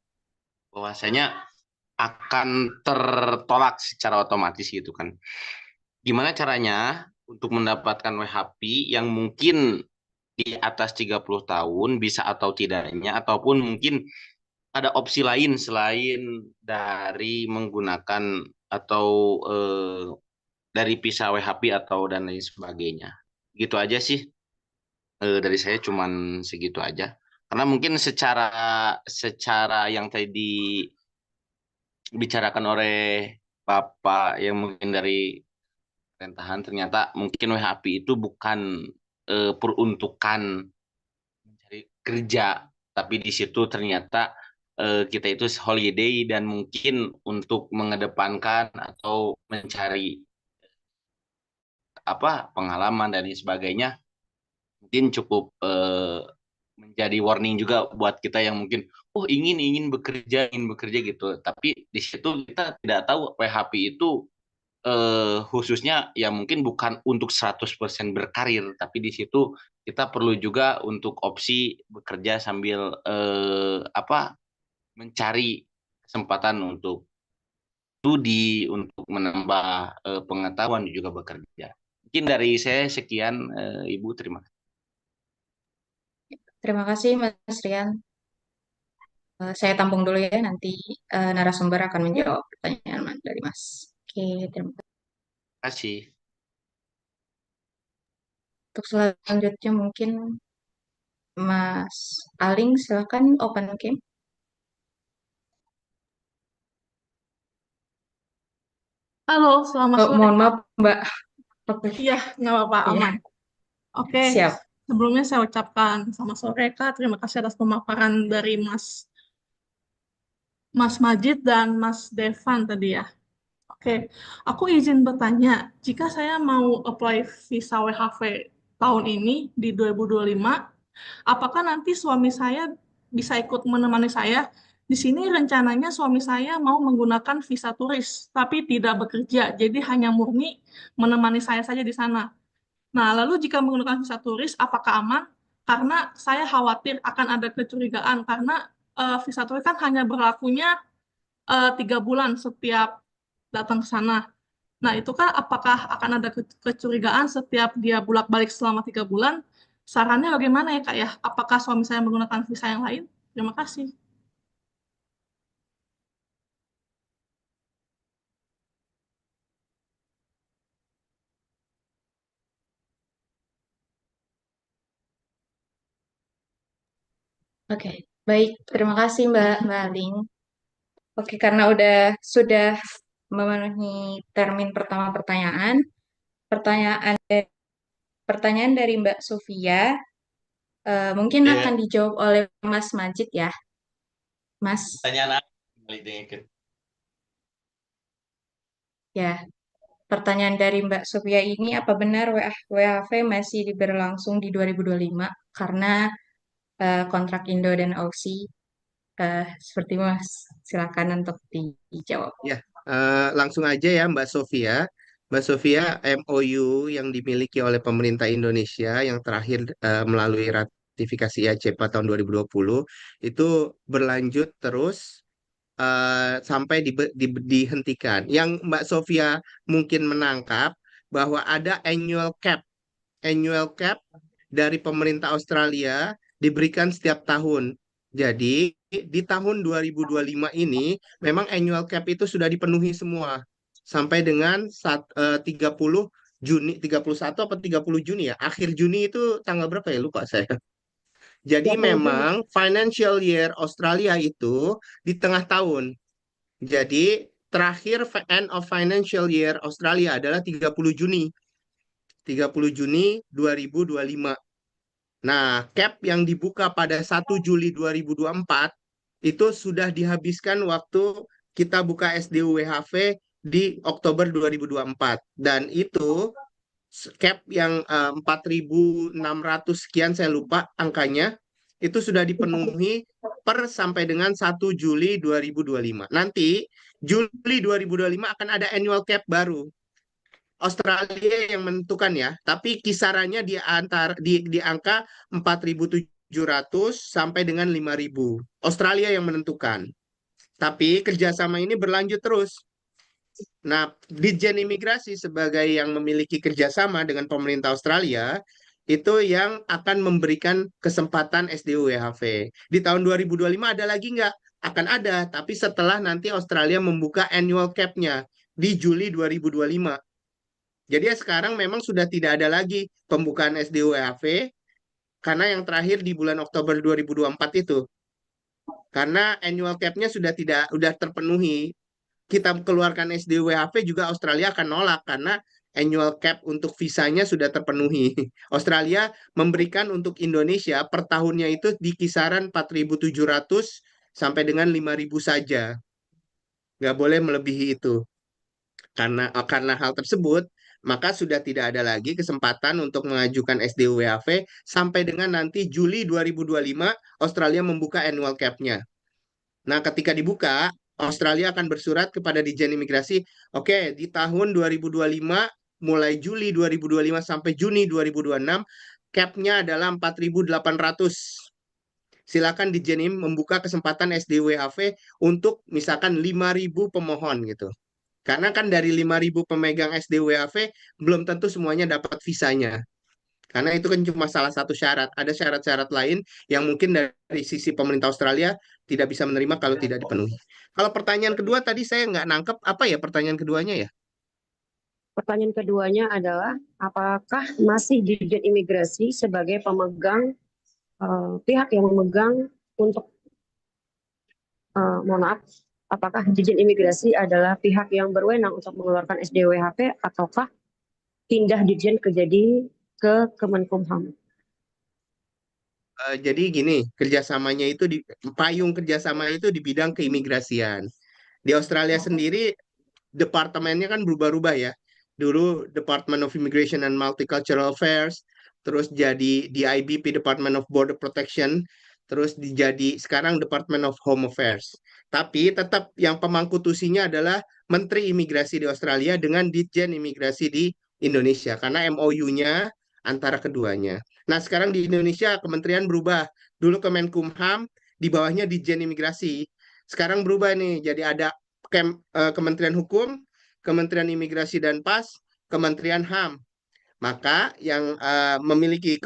bahwasanya akan tertolak secara otomatis gitu kan. Gimana caranya untuk mendapatkan WHP yang mungkin di atas 30 tahun bisa atau tidaknya, ataupun mungkin ada opsi lain selain dari menggunakan atau dari visa WHP atau dan lain sebagainya. Gitu aja sih. Dari saya cuman segitu aja. Karena mungkin secara secara yang tadi dibicarakan oleh Bapak yang mungkin dari pemerintahan, ternyata mungkin WHP itu bukan peruntukan mencari kerja, tapi di situ ternyata kita itu holiday dan mungkin untuk mengedepankan atau mencari apa pengalaman dan lain sebagainya, mungkin cukup menjadi warning juga buat kita yang mungkin ingin bekerja gitu, tapi di situ kita tidak tahu PHP itu khususnya ya mungkin bukan untuk 100% berkarir, tapi di situ kita perlu juga untuk opsi bekerja sambil mencari kesempatan untuk studi, untuk menambah pengetahuan dan juga bekerja. Mungkin dari saya sekian, Ibu, terima kasih. Terima kasih, Mas Rian. Saya tampung dulu ya, nanti narasumber akan menjawab pertanyaan dari Mas. Oke, terima kasih. Kasih. Untuk selanjutnya mungkin Mas Aling, silakan open cam. Halo, selamat Oh, sore, mohon Kak. maaf, Mbak. Oke, Iya, nggak apa-apa, ya, aman. Oke, siap. sebelumnya saya ucapkan selamat sore, Kak. Terima kasih atas pemaparan dari Mas Majid dan Mas Devan tadi ya. Oke, aku izin bertanya, jika saya mau apply visa WHV tahun ini di 2025, apakah nanti suami saya bisa ikut menemani saya? Di sini rencananya suami saya mau menggunakan visa turis, tapi tidak bekerja, jadi hanya murni menemani saya saja di sana. Nah, lalu jika menggunakan visa turis, apakah aman? Karena saya khawatir akan ada kecurigaan, karena visa turis kan hanya berlakunya 3 bulan setiap datang ke sana. Nah, itu kan apakah akan ada kecurigaan setiap dia bolak-balik selama 3 bulan? Sarannya bagaimana ya, Kak ya? Apakah suami saya menggunakan visa yang lain? Terima kasih. Oke, baik. Terima kasih Mbak Aling. Oke, karena sudah memenuhi termin pertama pertanyaan, pertanyaan pertanyaan dari Mbak Sofia mungkin akan Ya, dijawab oleh Mas Majid ya, Mas. pertanyaan apa? Kembali dengan Ya, pertanyaan dari Mbak Sofia ini, apa benar WHV masih berlangsung di 2025 karena kontrak Indo dan Aussie? Seperti Mas, silakan untuk dijawab. Ya, langsung aja ya Mbak Sofia. Mbak Sofia, MOU yang dimiliki oleh pemerintah Indonesia yang terakhir melalui ratifikasi IACPA tahun 2020 itu berlanjut terus sampai dihentikan. Yang Mbak Sofia mungkin menangkap bahwa ada annual cap dari pemerintah Australia diberikan setiap tahun. Jadi di tahun 2025 ini memang annual cap itu sudah dipenuhi semua sampai dengan 30 Juni, 31 apa 30 Juni ya. Akhir Juni itu tanggal berapa ya? Lupa saya. Jadi 30 Juni. memang financial year Australia itu di tengah tahun. Jadi terakhir end of financial year Australia adalah 30 Juni. 30 Juni 2025. Nah, cap yang dibuka pada 1 Juli 2024 itu sudah dihabiskan waktu kita buka SDU WHV di Oktober 2024. Dan itu cap yang 4.600 sekian saya lupa angkanya itu sudah dipenuhi per sampai dengan 1 Juli 2025. Nanti Juli 2025 akan ada annual cap baru. Australia yang menentukan ya, tapi kisarannya di angka 4.700 sampai dengan 5.000. Australia yang menentukan. Tapi kerjasama ini berlanjut terus. Nah, Ditjen Imigrasi sebagai yang memiliki kerjasama dengan pemerintah Australia itu yang akan memberikan kesempatan SDU WHV. Di tahun 2025 ada lagi nggak? Akan ada, tapi setelah nanti Australia membuka annual cap-nya di Juli 2025. Jadi ya sekarang memang sudah tidak ada lagi pembukaan SDWHV karena yang terakhir di bulan Oktober 2024 itu. Karena annual cap-nya sudah terpenuhi. Kita keluarkan SDWHV juga Australia akan nolak karena annual cap untuk visanya sudah terpenuhi. Australia memberikan untuk Indonesia per tahunnya itu di kisaran 4.700 sampai dengan 5.000 saja. Nggak boleh melebihi itu. Karena hal tersebut, maka sudah tidak ada lagi kesempatan untuk mengajukan SDWHV sampai dengan nanti Juli 2025 Australia membuka annual cap-nya. Nah, ketika dibuka, Australia akan bersurat kepada Ditjen Imigrasi, oke, di tahun 2025 mulai Juli 2025 sampai Juni 2026 cap-nya adalah 4.800. Silakan Ditjen Im membuka kesempatan SDWHV untuk misalkan 5.000 pemohon gitu. Karena kan dari 5.000 pemegang SDWHV belum tentu semuanya dapat visanya. Karena itu kan cuma salah satu syarat. Ada syarat-syarat lain yang mungkin dari sisi pemerintah Australia tidak bisa menerima kalau tidak dipenuhi. Kalau pertanyaan kedua tadi saya nggak nangkep apa ya pertanyaan keduanya ya? Pertanyaan keduanya adalah, apakah masih Dirjen Imigrasi sebagai pemegang pihak yang memegang untuk mohon maaf, apakah Dirjen Imigrasi adalah pihak yang berwenang untuk mengeluarkan SDWHP ataukah pindah Dirjen ke Kemenkumham? Jadi gini, payung kerjasama itu di bidang keimigrasian. Di Australia sendiri departemennya kan berubah-ubah ya. Dulu Department of Immigration and Multicultural Affairs, terus jadi DIBP Department of Border Protection, terus sekarang Department of Home Affairs. Tapi tetap yang pemangku tusinya adalah Menteri Imigrasi di Australia dengan Ditjen Imigrasi di Indonesia karena MOU-nya antara keduanya. Nah, sekarang di Indonesia kementerian berubah. Dulu Kemenkumham, di bawahnya Ditjen Imigrasi. Sekarang berubah nih, jadi ada Kementerian Hukum, Kementerian Imigrasi dan PAS, Kementerian HAM. Maka yang memiliki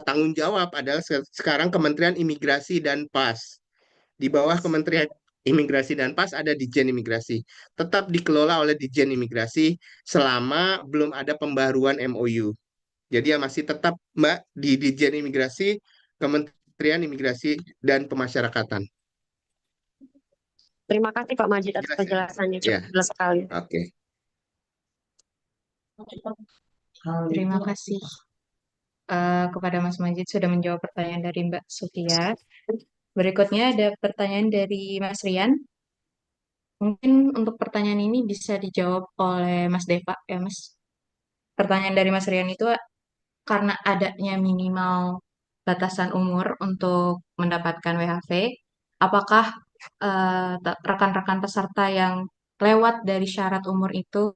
tanggung jawab adalah sekarang Kementerian Imigrasi dan PAS. Di bawah Kementerian Imigrasi dan PAS ada Ditjen Imigrasi. Tetap dikelola oleh Ditjen Imigrasi selama belum ada pembaruan MOU. Jadi ya masih tetap Mbak di Ditjen Imigrasi, Kementerian Imigrasi dan Pemasyarakatan. Terima kasih Pak Majid atas Jelas ya? penjelasannya, Ya, cukup jelas sekali. oke. Terima kasih kepada Mas Majid sudah menjawab pertanyaan dari Mbak Sofia. Berikutnya ada pertanyaan dari Mas Rian. Mungkin untuk pertanyaan ini bisa dijawab oleh Mas Deva ya Mas. Pertanyaan dari Mas Rian itu karena adanya minimal batasan umur untuk mendapatkan WHV, apakah rekan-rekan peserta yang lewat dari syarat umur itu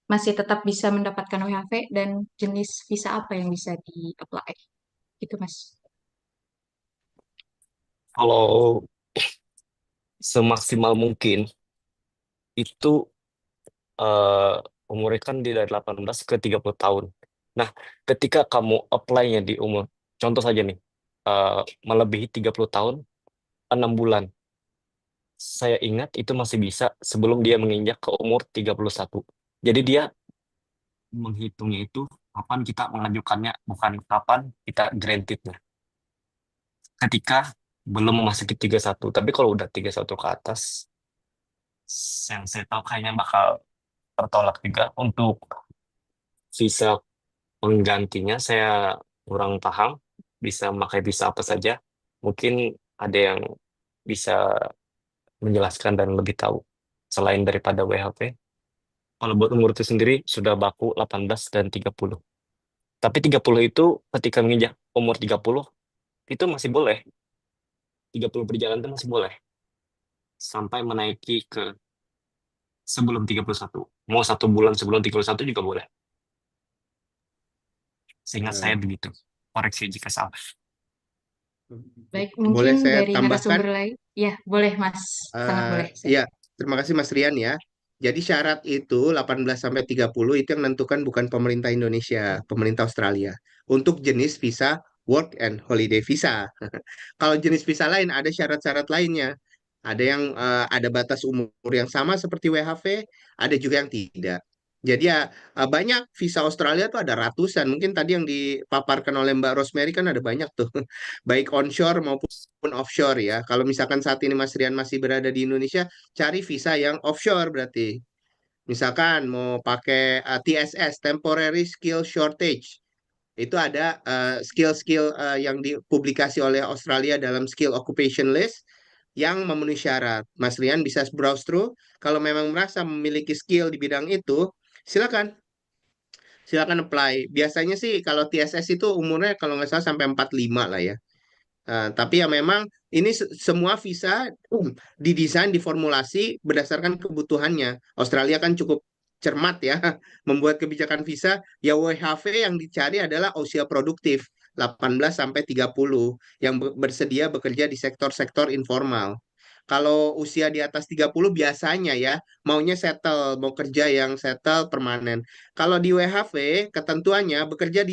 masih tetap bisa mendapatkan WHV dan jenis visa apa yang bisa di-apply? Gitu Mas. Kalau semaksimal mungkin itu umurnya kan dari 18 ke 30 tahun. Nah, ketika kamu apply-nya di umur, contoh saja nih, melebihi 30 tahun, 6 bulan. Saya ingat itu masih bisa sebelum dia menginjak ke umur 31. Jadi dia menghitungnya itu kapan kita mengajukannya, bukan kapan kita granted-nya. Ketika belum memasuki 31. Tapi kalau udah 31 ke atas, yang saya tahu kayaknya bakal tertolak juga. Untuk visa penggantinya saya kurang paham, bisa pakai visa apa saja. Mungkin ada yang bisa menjelaskan dan lebih tahu selain daripada WHP. Kalau buat umur itu sendiri sudah baku 18 dan 30. Tapi 30 itu ketika menginjak umur 30 itu masih boleh. 30 berjalan itu masih boleh. Sampai menaiki ke sebelum 31. Mau 1 bulan sebelum 31 juga boleh. Seingat saya begitu. Koreksi jika salah. Baik, Boleh mungkin saya dari tambahkan? narasumber lain. Ya, boleh Mas. Sangat boleh. Ya, terima kasih Mas Rian ya. Jadi syarat itu 18 sampai 30 itu yang menentukan bukan pemerintah Indonesia, pemerintah Australia. Untuk jenis visa work and holiday visa. Kalau jenis visa lain ada syarat-syarat lainnya. Ada yang ada batas umur yang sama seperti WHV, ada juga yang tidak. Jadi ya banyak visa Australia tuh ada ratusan. Mungkin tadi yang dipaparkan oleh Mbak Rosemary kan ada banyak tuh. Baik onshore maupun offshore ya. Kalau misalkan saat ini Mas Rian masih berada di Indonesia, cari visa yang offshore berarti. Misalkan mau pakai TSS, Temporary Skill Shortage. Itu ada skill-skill yang dipublikasi oleh Australia dalam Skill Occupation List yang memenuhi syarat. Mas Rian bisa browse through. Kalau memang merasa memiliki skill di bidang itu, silakan. Silakan apply. Biasanya sih kalau TSS itu umurnya kalau nggak salah sampai 45 lah ya. Tapi ya memang ini semua visa didesain, diformulasi berdasarkan kebutuhannya. Australia kan cukup cermat ya membuat kebijakan visa. Ya WHV yang dicari adalah usia produktif 18 sampai 30 yang bersedia bekerja di sektor-sektor informal. Kalau usia di atas 30 biasanya ya maunya settle, mau kerja yang settle permanen. Kalau di WHV ketentuannya bekerja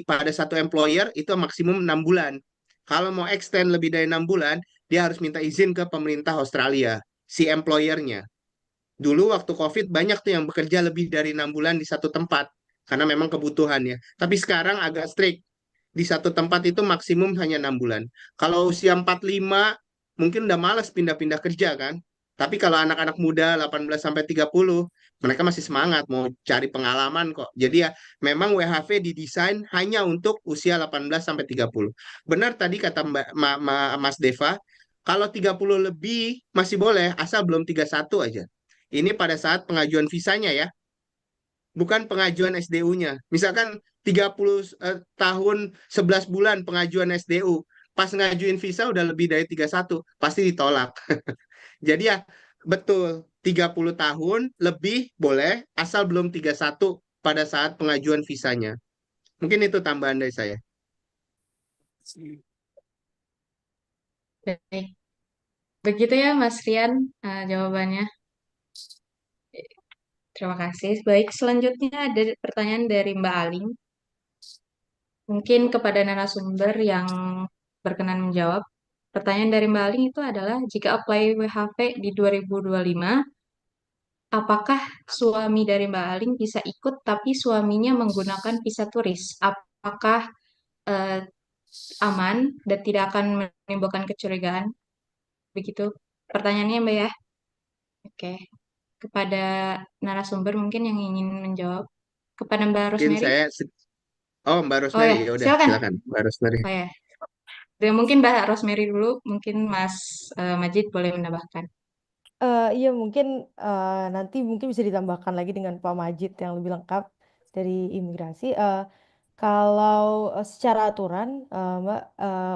pada satu employer itu maksimum 6 bulan. Kalau mau extend lebih dari 6 bulan, dia harus minta izin ke pemerintah Australia, si employer-nya. Dulu waktu COVID banyak tuh yang bekerja lebih dari 6 bulan di satu tempat karena memang kebutuhannya. Tapi sekarang agak strict. Di satu tempat itu maksimum hanya 6 bulan. Kalau usia 45 mungkin udah malas pindah-pindah kerja kan. Tapi kalau anak-anak muda 18 sampai 30 mereka masih semangat mau cari pengalaman kok. Jadi ya memang WHV didesain hanya untuk usia 18 sampai 30. Benar tadi kata Mas Deva, kalau 30 lebih masih boleh asal belum 31 aja. Ini pada saat pengajuan visanya ya, bukan pengajuan SDU-nya. Misalkan 30 tahun 11 bulan pengajuan SDU, pas ngajuin visa udah lebih dari 31, pasti ditolak. Jadi ya betul, 30 tahun lebih boleh asal belum 31 pada saat pengajuan visanya. Mungkin itu tambahan dari saya. Baik. Begitu ya Mas Rian, jawabannya. Terima kasih. Baik, selanjutnya ada pertanyaan dari Mbak Aling. Mungkin kepada narasumber yang berkenan menjawab. Pertanyaan dari Mbak Aling itu adalah, jika apply WHV di 2025, apakah suami dari Mbak Aling bisa ikut tapi suaminya menggunakan visa turis? Apakah eh, aman dan tidak akan menimbulkan kecurigaan? Begitu pertanyaannya Mbak ya. Oke. Kepada narasumber mungkin yang ingin menjawab. Kepada Mbak Mungkin Rosemary. saya Oh, Mbak Oh Rosemary, ya, ya udah silakan. silakan Mbak Rosemary. Oh ya. Dan mungkin Mbak Rosemary dulu, mungkin Mas Majid boleh menambahkan. Iya mungkin nanti mungkin bisa ditambahkan lagi dengan Pak Majid yang lebih lengkap dari imigrasi. Kalau secara aturan, Mbak,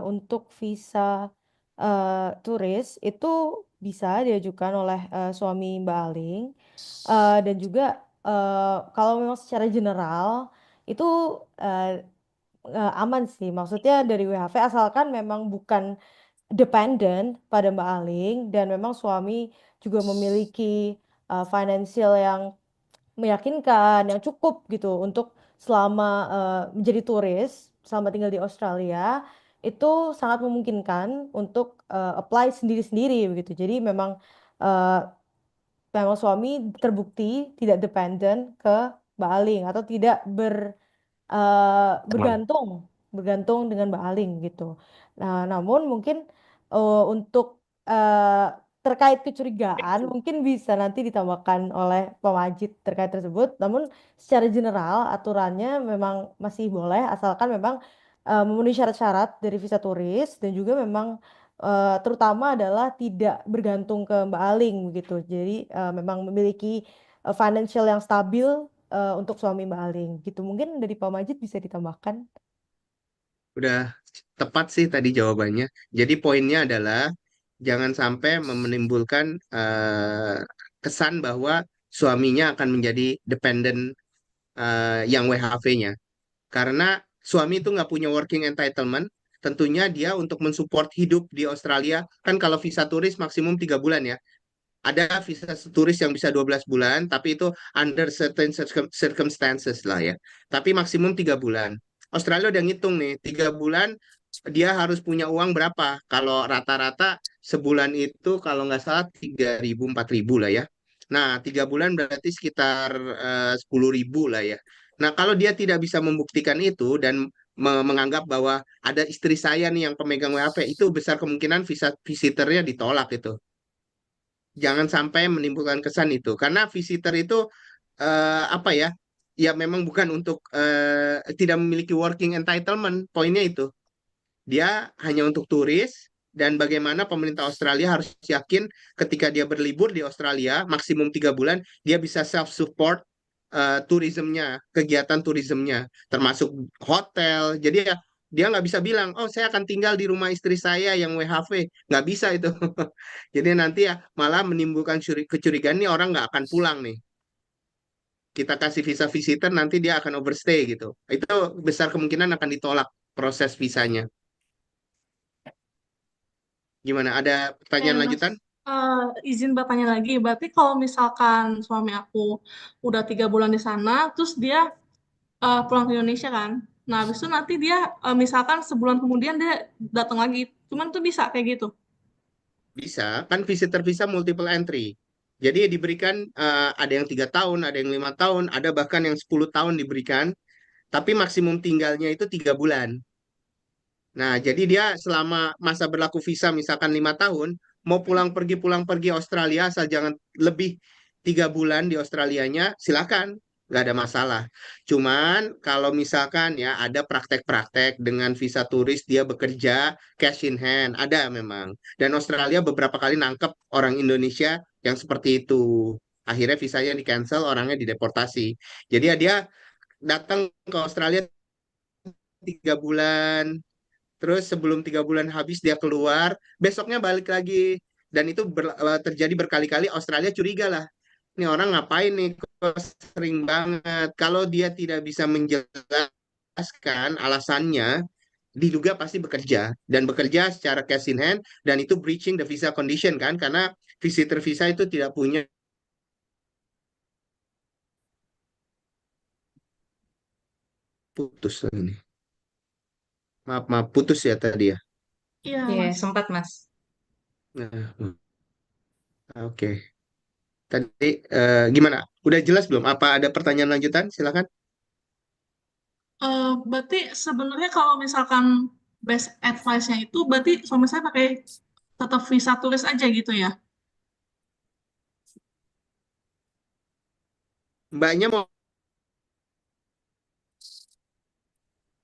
untuk visa turis itu bisa diajukan oleh suami Mbak Aling. Dan juga kalau memang secara general itu eh, aman sih. Maksudnya dari WHV asalkan memang bukan dependent pada Mbak Aling dan memang suami juga memiliki financial yang meyakinkan, yang cukup gitu untuk selama menjadi turis, selama tinggal di Australia, itu sangat memungkinkan untuk apply sendiri-sendiri begitu. Jadi eh, memang suami terbukti tidak dependent ke Mbak Aling atau tidak Teman. bergantung bergantung dengan Mbak Aling gitu. Nah, namun mungkin untuk eh, terkait kecurigaan mungkin bisa nanti ditambahkan oleh Pak Majid terkait tersebut. Namun secara general aturannya memang masih boleh asalkan memang memenuhi syarat-syarat dari visa turis dan juga memang terutama adalah tidak bergantung ke Mbak Aling gitu. Jadi memang memiliki financial yang stabil untuk suami Mbak Aling gitu. Mungkin dari Pak Majid bisa ditambahkan. Udah tepat sih tadi jawabannya. Jadi poinnya adalah jangan sampai menimbulkan kesan bahwa suaminya akan menjadi dependent yang WHV-nya. Karena suami itu nggak punya working entitlement, tentunya dia untuk mensupport hidup di Australia, kan kalau visa turis maksimum 3 bulan ya. Ada visa turis yang bisa 12 bulan, tapi itu under certain circumstances lah ya. Tapi maksimum 3 bulan. Australia udah ngitung nih, 3 bulan dia harus punya uang berapa? Kalau rata-rata sebulan itu kalau nggak salah 3.000 4.000 lah ya. Nah, 3 bulan berarti sekitar 10.000 lah ya. Nah, kalau dia tidak bisa membuktikan itu dan menganggap bahwa ada istri saya nih yang pemegang WHP, itu besar kemungkinan visa visitornya ditolak itu. Jangan sampai menimbulkan kesan itu karena visitor itu apa ya, ya memang bukan untuk tidak memiliki working entitlement, poinnya itu dia hanya untuk turis. Dan bagaimana pemerintah Australia harus yakin ketika dia berlibur di Australia maksimum 3 bulan dia bisa self support turismenya, kegiatan turismenya, termasuk hotel. Jadi ya dia nggak bisa bilang, oh saya akan tinggal di rumah istri saya yang WHV. Nggak bisa itu. Jadi nanti ya malah menimbulkan kecurigaan nih orang nggak akan pulang nih. Kita kasih visa visitor nanti dia akan overstay gitu. Itu besar kemungkinan akan ditolak proses visanya. Gimana? Ada pertanyaan Mas, lanjutan? izin bertanya lagi. Berarti kalau misalkan suami aku udah 3 bulan di sana, terus dia pulang ke Indonesia kan? Nah, habis itu nanti dia misalkan sebulan kemudian dia datang lagi. Cuman tuh bisa kayak gitu. Bisa. Kan visitor visa multiple entry. Jadi diberikan ada yang 3 tahun, ada yang 5 tahun, ada bahkan yang 10 tahun diberikan, tapi maksimum tinggalnya itu 3 bulan. Nah, jadi dia selama masa berlaku visa misalkan 5 tahun, mau pulang pergi Australia asal jangan lebih 3 bulan di Australianya, silakan, nggak ada masalah. Cuman kalau misalkan ya ada praktek-praktek dengan visa turis dia bekerja cash in hand, ada memang. Dan Australia beberapa kali nangkep orang Indonesia yang seperti itu. Akhirnya visanya di cancel, orangnya dideportasi. Jadi ya dia datang ke Australia 3 bulan, terus sebelum 3 bulan habis dia keluar, besoknya balik lagi. Dan itu terjadi berkali-kali. Australia curiga lah. Ini orang ngapain nih? Kok sering banget. Kalau dia tidak bisa menjelaskan alasannya, diduga pasti bekerja. Dan bekerja secara cash in hand. Dan itu breaching the visa condition kan. Karena visitor visa itu tidak punya putus ini. Maaf, maaf. Putus ya tadi ya. Iya, Iya, Mas. sempat Mas. Nah, oke. Tadi gimana? Udah jelas belum? Apa ada pertanyaan lanjutan? Silakan. Berarti sebenarnya kalau misalkan best advice-nya itu berarti suami saya pakai tetap visa turis aja gitu ya? Mbaknya mau,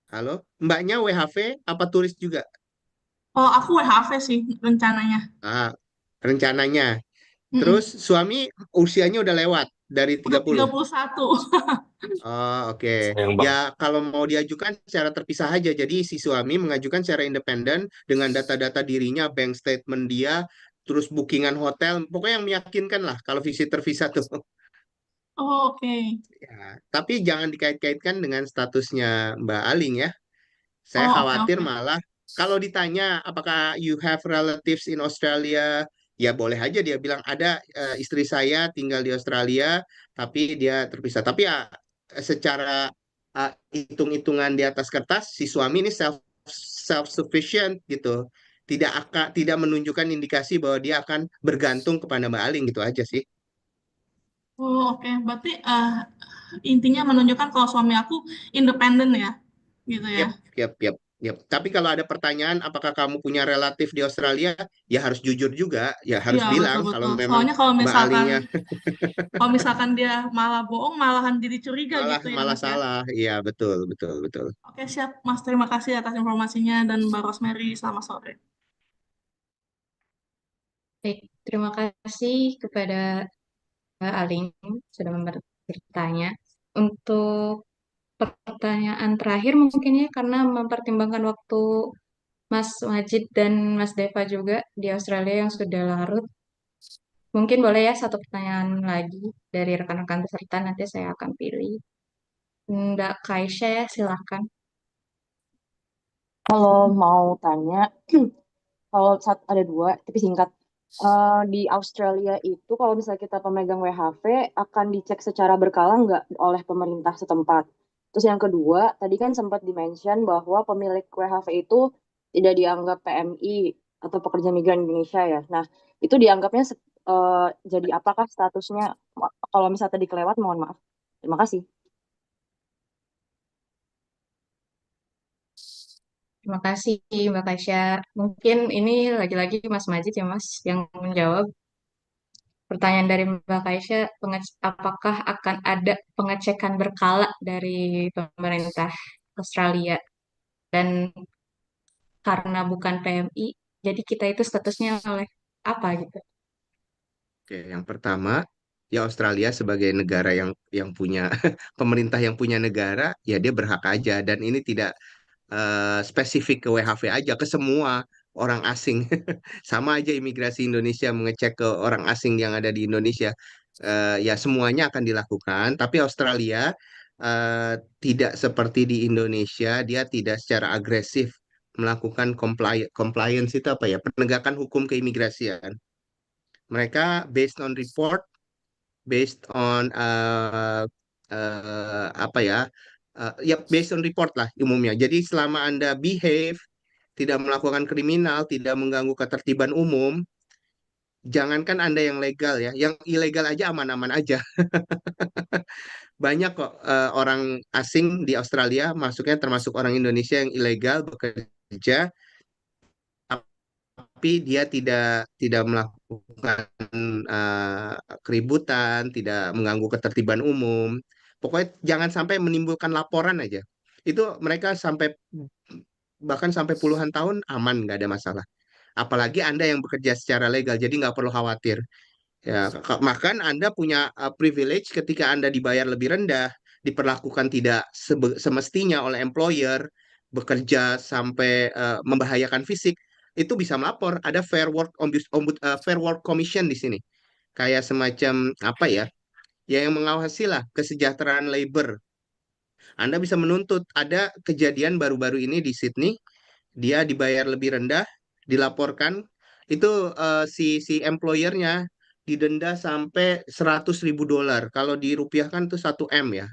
halo? Mbaknya WHV apa turis juga? Oh, aku WHV sih rencananya. Ah, rencananya. Terus Mm-mm. suami usianya udah lewat dari Udah 30. 31. Oh, oke. Sayang Ya, banget. kalau mau diajukan secara terpisah aja. Jadi si suami mengajukan secara independen dengan data-data dirinya, bank statement dia, terus bookingan hotel, pokoknya yang meyakinkan lah kalau visitor visa tuh. Oh, oke. Ya, tapi jangan dikait-kaitkan dengan statusnya Mbak Aling ya. Saya Oh, oke, khawatir oke. malah kalau ditanya apakah you have relatives in Australia, ya boleh aja dia bilang ada, istri saya tinggal di Australia, tapi dia terpisah. Tapi ya secara hitung-hitungan di atas kertas, si suami ini self sufficient gitu. Tidak menunjukkan indikasi bahwa dia akan bergantung kepada Mbak Aling gitu aja sih. Oh, oke. Berarti intinya menunjukkan kalau suami aku independen ya, gitu ya. Yap, yap, yap, yap. Tapi kalau ada pertanyaan, apakah kamu punya relatif di Australia? Ya harus jujur juga, ya Iya, harus bilang kalau betul-betul. memang Soalnya kalau Mbak misalkan Alingnya kalau misalkan dia malah bohong, malahan jadi curiga malah gitu ya, malah Mas ya. salah. Iya, betul, betul, betul. Oke, siap, Mas. Terima kasih atas informasinya dan Mbak Rosemary. Selamat sore. Baik, terima kasih kepada Mbak Aling sudah bertanya. Untuk pertanyaan terakhir mungkin ya, karena mempertimbangkan waktu Mas Majid dan Mas Deva juga di Australia yang sudah larut. Mungkin boleh ya satu pertanyaan lagi dari rekan-rekan peserta, nanti saya akan pilih. Mbak Kaisha ya, silakan. Kalau mau tanya, kalau ada dua, tapi singkat. Di Australia itu kalau misalnya kita pemegang WHV akan dicek secara berkala nggak oleh pemerintah setempat. Terus yang kedua, tadi kan sempat dimention bahwa pemilik WHV itu tidak dianggap PMI atau pekerja migran Indonesia ya. Nah, itu dianggapnya jadi apakah statusnya? Kalau misalnya tadi kelewat, mohon maaf. Terima kasih. Terima kasih Mbak Kaisha. Mungkin ini lagi-lagi Mas Majid ya Mas yang menjawab. Pertanyaan dari Mbak Kaisha, apakah akan ada pengecekan berkala dari pemerintah Australia? Dan karena bukan PMI, jadi kita itu statusnya oleh apa gitu? Oke, yang pertama, ya Australia sebagai negara yang punya pemerintah yang punya negara, ya dia berhak aja. Dan ini tidak spesifik ke WHV aja, ke semua orang asing. Sama aja imigrasi Indonesia mengecek ke orang asing yang ada di Indonesia. Ya semuanya akan dilakukan, tapi Australia eh, tidak seperti di Indonesia, dia tidak secara agresif melakukan compliance itu apa ya, penegakan hukum keimigrasian. Mereka based on report, based on apa ya, ya based on report lah umumnya. Jadi selama Anda behave, tidak melakukan kriminal, tidak mengganggu ketertiban umum, Jangankan Anda yang legal ya, yang ilegal aja aman-aman aja. Banyak kok orang asing di Australia, masuknya termasuk orang Indonesia yang ilegal bekerja, tapi dia tidak melakukan eh, keributan, tidak mengganggu ketertiban umum. Pokoknya jangan sampai menimbulkan laporan aja. Itu mereka sampai bahkan sampai puluhan tahun aman, nggak ada masalah. Apalagi Anda yang bekerja secara legal, jadi nggak perlu khawatir. Ya, bahkan Anda punya privilege ketika Anda dibayar lebih rendah, diperlakukan tidak semestinya oleh employer, bekerja sampai membahayakan fisik, itu bisa melapor. Ada Fair Work Commission di sini. Kayak semacam apa ya? Ya yang mengawasi lah kesejahteraan labor. Anda bisa menuntut. Ada kejadian baru-baru ini di Sydney, dia dibayar lebih rendah, dilaporkan, itu si employernya didenda sampai 100.000 dolar. Kalau dirupiahkan itu 1 M ya,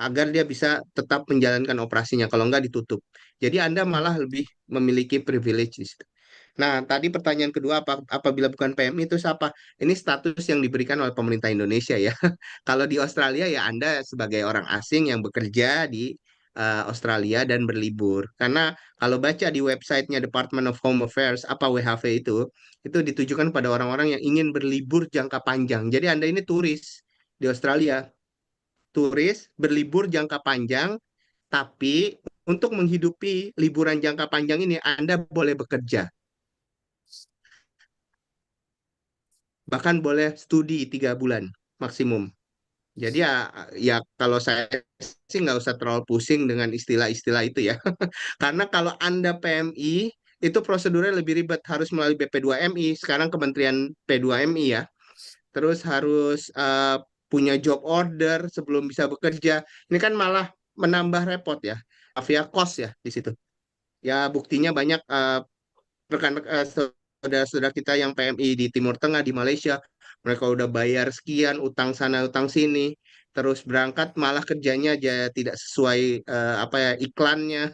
agar dia bisa tetap menjalankan operasinya. Kalau nggak ditutup. Jadi Anda malah lebih memiliki privilege di situ. Nah, tadi pertanyaan kedua, apabila bukan PMI itu siapa? Ini status yang diberikan oleh pemerintah Indonesia ya. Kalau di Australia ya Anda sebagai orang asing yang bekerja di Australia dan berlibur. Karena kalau baca di websitenya Department of Home Affairs, apa WHV itu ditujukan pada orang-orang yang ingin berlibur jangka panjang. Jadi Anda ini turis di Australia, turis berlibur jangka panjang, tapi untuk menghidupi liburan jangka panjang ini Anda boleh bekerja. Bahkan boleh studi 3 bulan maksimum. Jadi ya kalau saya sih nggak usah terlalu pusing dengan istilah-istilah itu ya. Karena kalau Anda PMI itu prosedurnya lebih ribet, harus melalui BP2MI, sekarang Kementerian P2MI ya. Terus harus punya job order sebelum bisa bekerja. Ini kan malah menambah repot ya. Via cost ya di situ. Ya buktinya banyak rekan saudara-saudara kita yang PMI di Timur Tengah, di Malaysia, mereka udah bayar sekian, utang sana, utang sini, terus berangkat malah kerjanya aja tidak sesuai apa ya iklannya.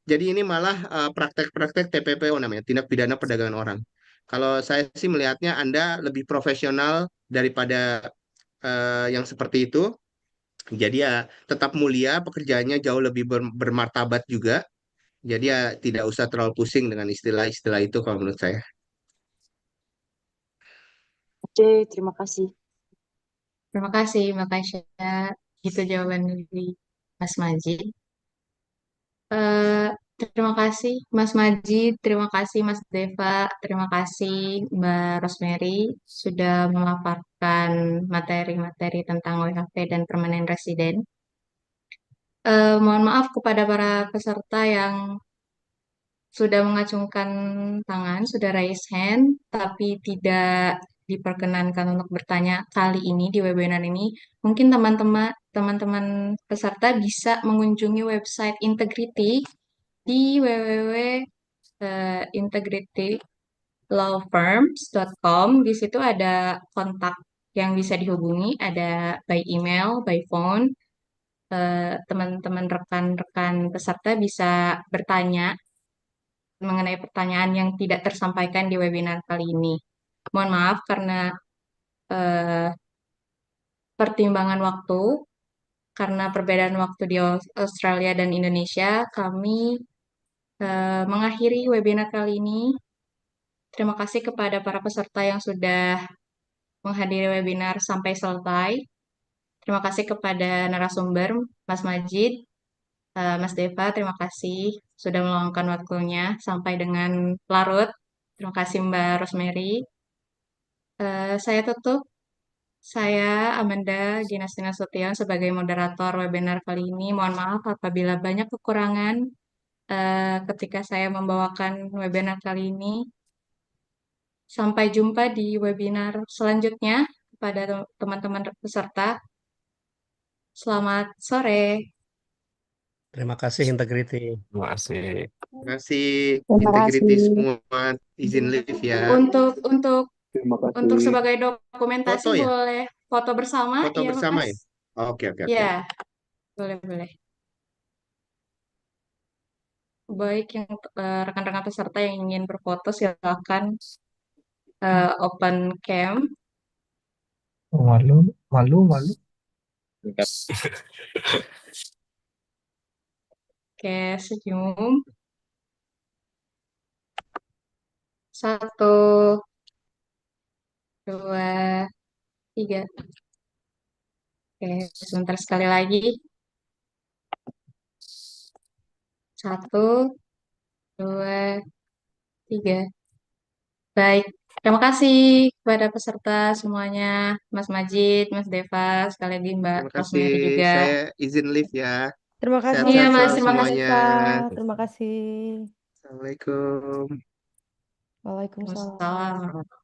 Jadi ini malah praktek-praktek TPPO namanya, tindak pidana perdagangan orang. Kalau saya sih melihatnya Anda lebih profesional daripada yang seperti itu. Jadi ya tetap mulia, pekerjaannya jauh lebih bermartabat juga. Jadi ya tidak usah terlalu pusing dengan istilah-istilah itu kalau menurut saya. Oke, terima kasih. Terima kasih, Mbak Kaisya. Itu jawaban dari Mas Majid. Eh, terima kasih, Mas Majid. Terima kasih, Mas Deva. Terima kasih, Mbak Rosemary, sudah memaparkan materi-materi tentang WHP dan permanen resident. Mohon maaf kepada para peserta yang sudah mengacungkan tangan, sudah raise hand, tapi tidak diperkenankan untuk bertanya kali ini di webinar ini. Mungkin teman-teman peserta bisa mengunjungi website Integrity di www.integritylawfirms.com. Di situ ada kontak yang bisa dihubungi, ada by email, by phone. Teman-teman rekan-rekan peserta bisa bertanya mengenai pertanyaan yang tidak tersampaikan di webinar kali ini. Mohon maaf karena eh, pertimbangan waktu, karena perbedaan waktu di Australia dan Indonesia, kami mengakhiri webinar kali ini. Terima kasih kepada para peserta yang sudah menghadiri webinar sampai selesai. Terima kasih kepada narasumber, Mas Majid, Mas Deva, terima kasih sudah meluangkan waktunya sampai dengan larut. Terima kasih Mbak Rosemary. Saya tutup. Saya Amanda Ginastina Sution sebagai moderator webinar kali ini. Mohon maaf apabila banyak kekurangan ketika saya membawakan webinar kali ini. Sampai jumpa di webinar selanjutnya kepada teman-teman peserta. Selamat sore. Terima kasih Integrity. Terima kasih. Terima kasih Terima Integrity kasih. semua, izin live ya. Untuk sebagai dokumentasi Foto ya? boleh foto bersama, Foto ya bersama Mas? ya? Oke, oke, oke. Ya, boleh. Baik, yang rekan-rekan peserta yang ingin berfoto silakan open cam. Malu, malu, malu. Oke, senyum. 1, 2, 3. Oke, sebentar sekali lagi. 1, 2, 3. Baik, terima kasih kepada peserta semuanya, Mas Majid, Mas Deva, sekali lagi Mbak Terima kasih. Rosemary juga. Saya izin live ya. Terima kasih Iya, Sehat-sehat Mas, selalu terima kasih. semuanya. Deva. Terima kasih. Assalamualaikum. Waalaikumsalam. Wassalam.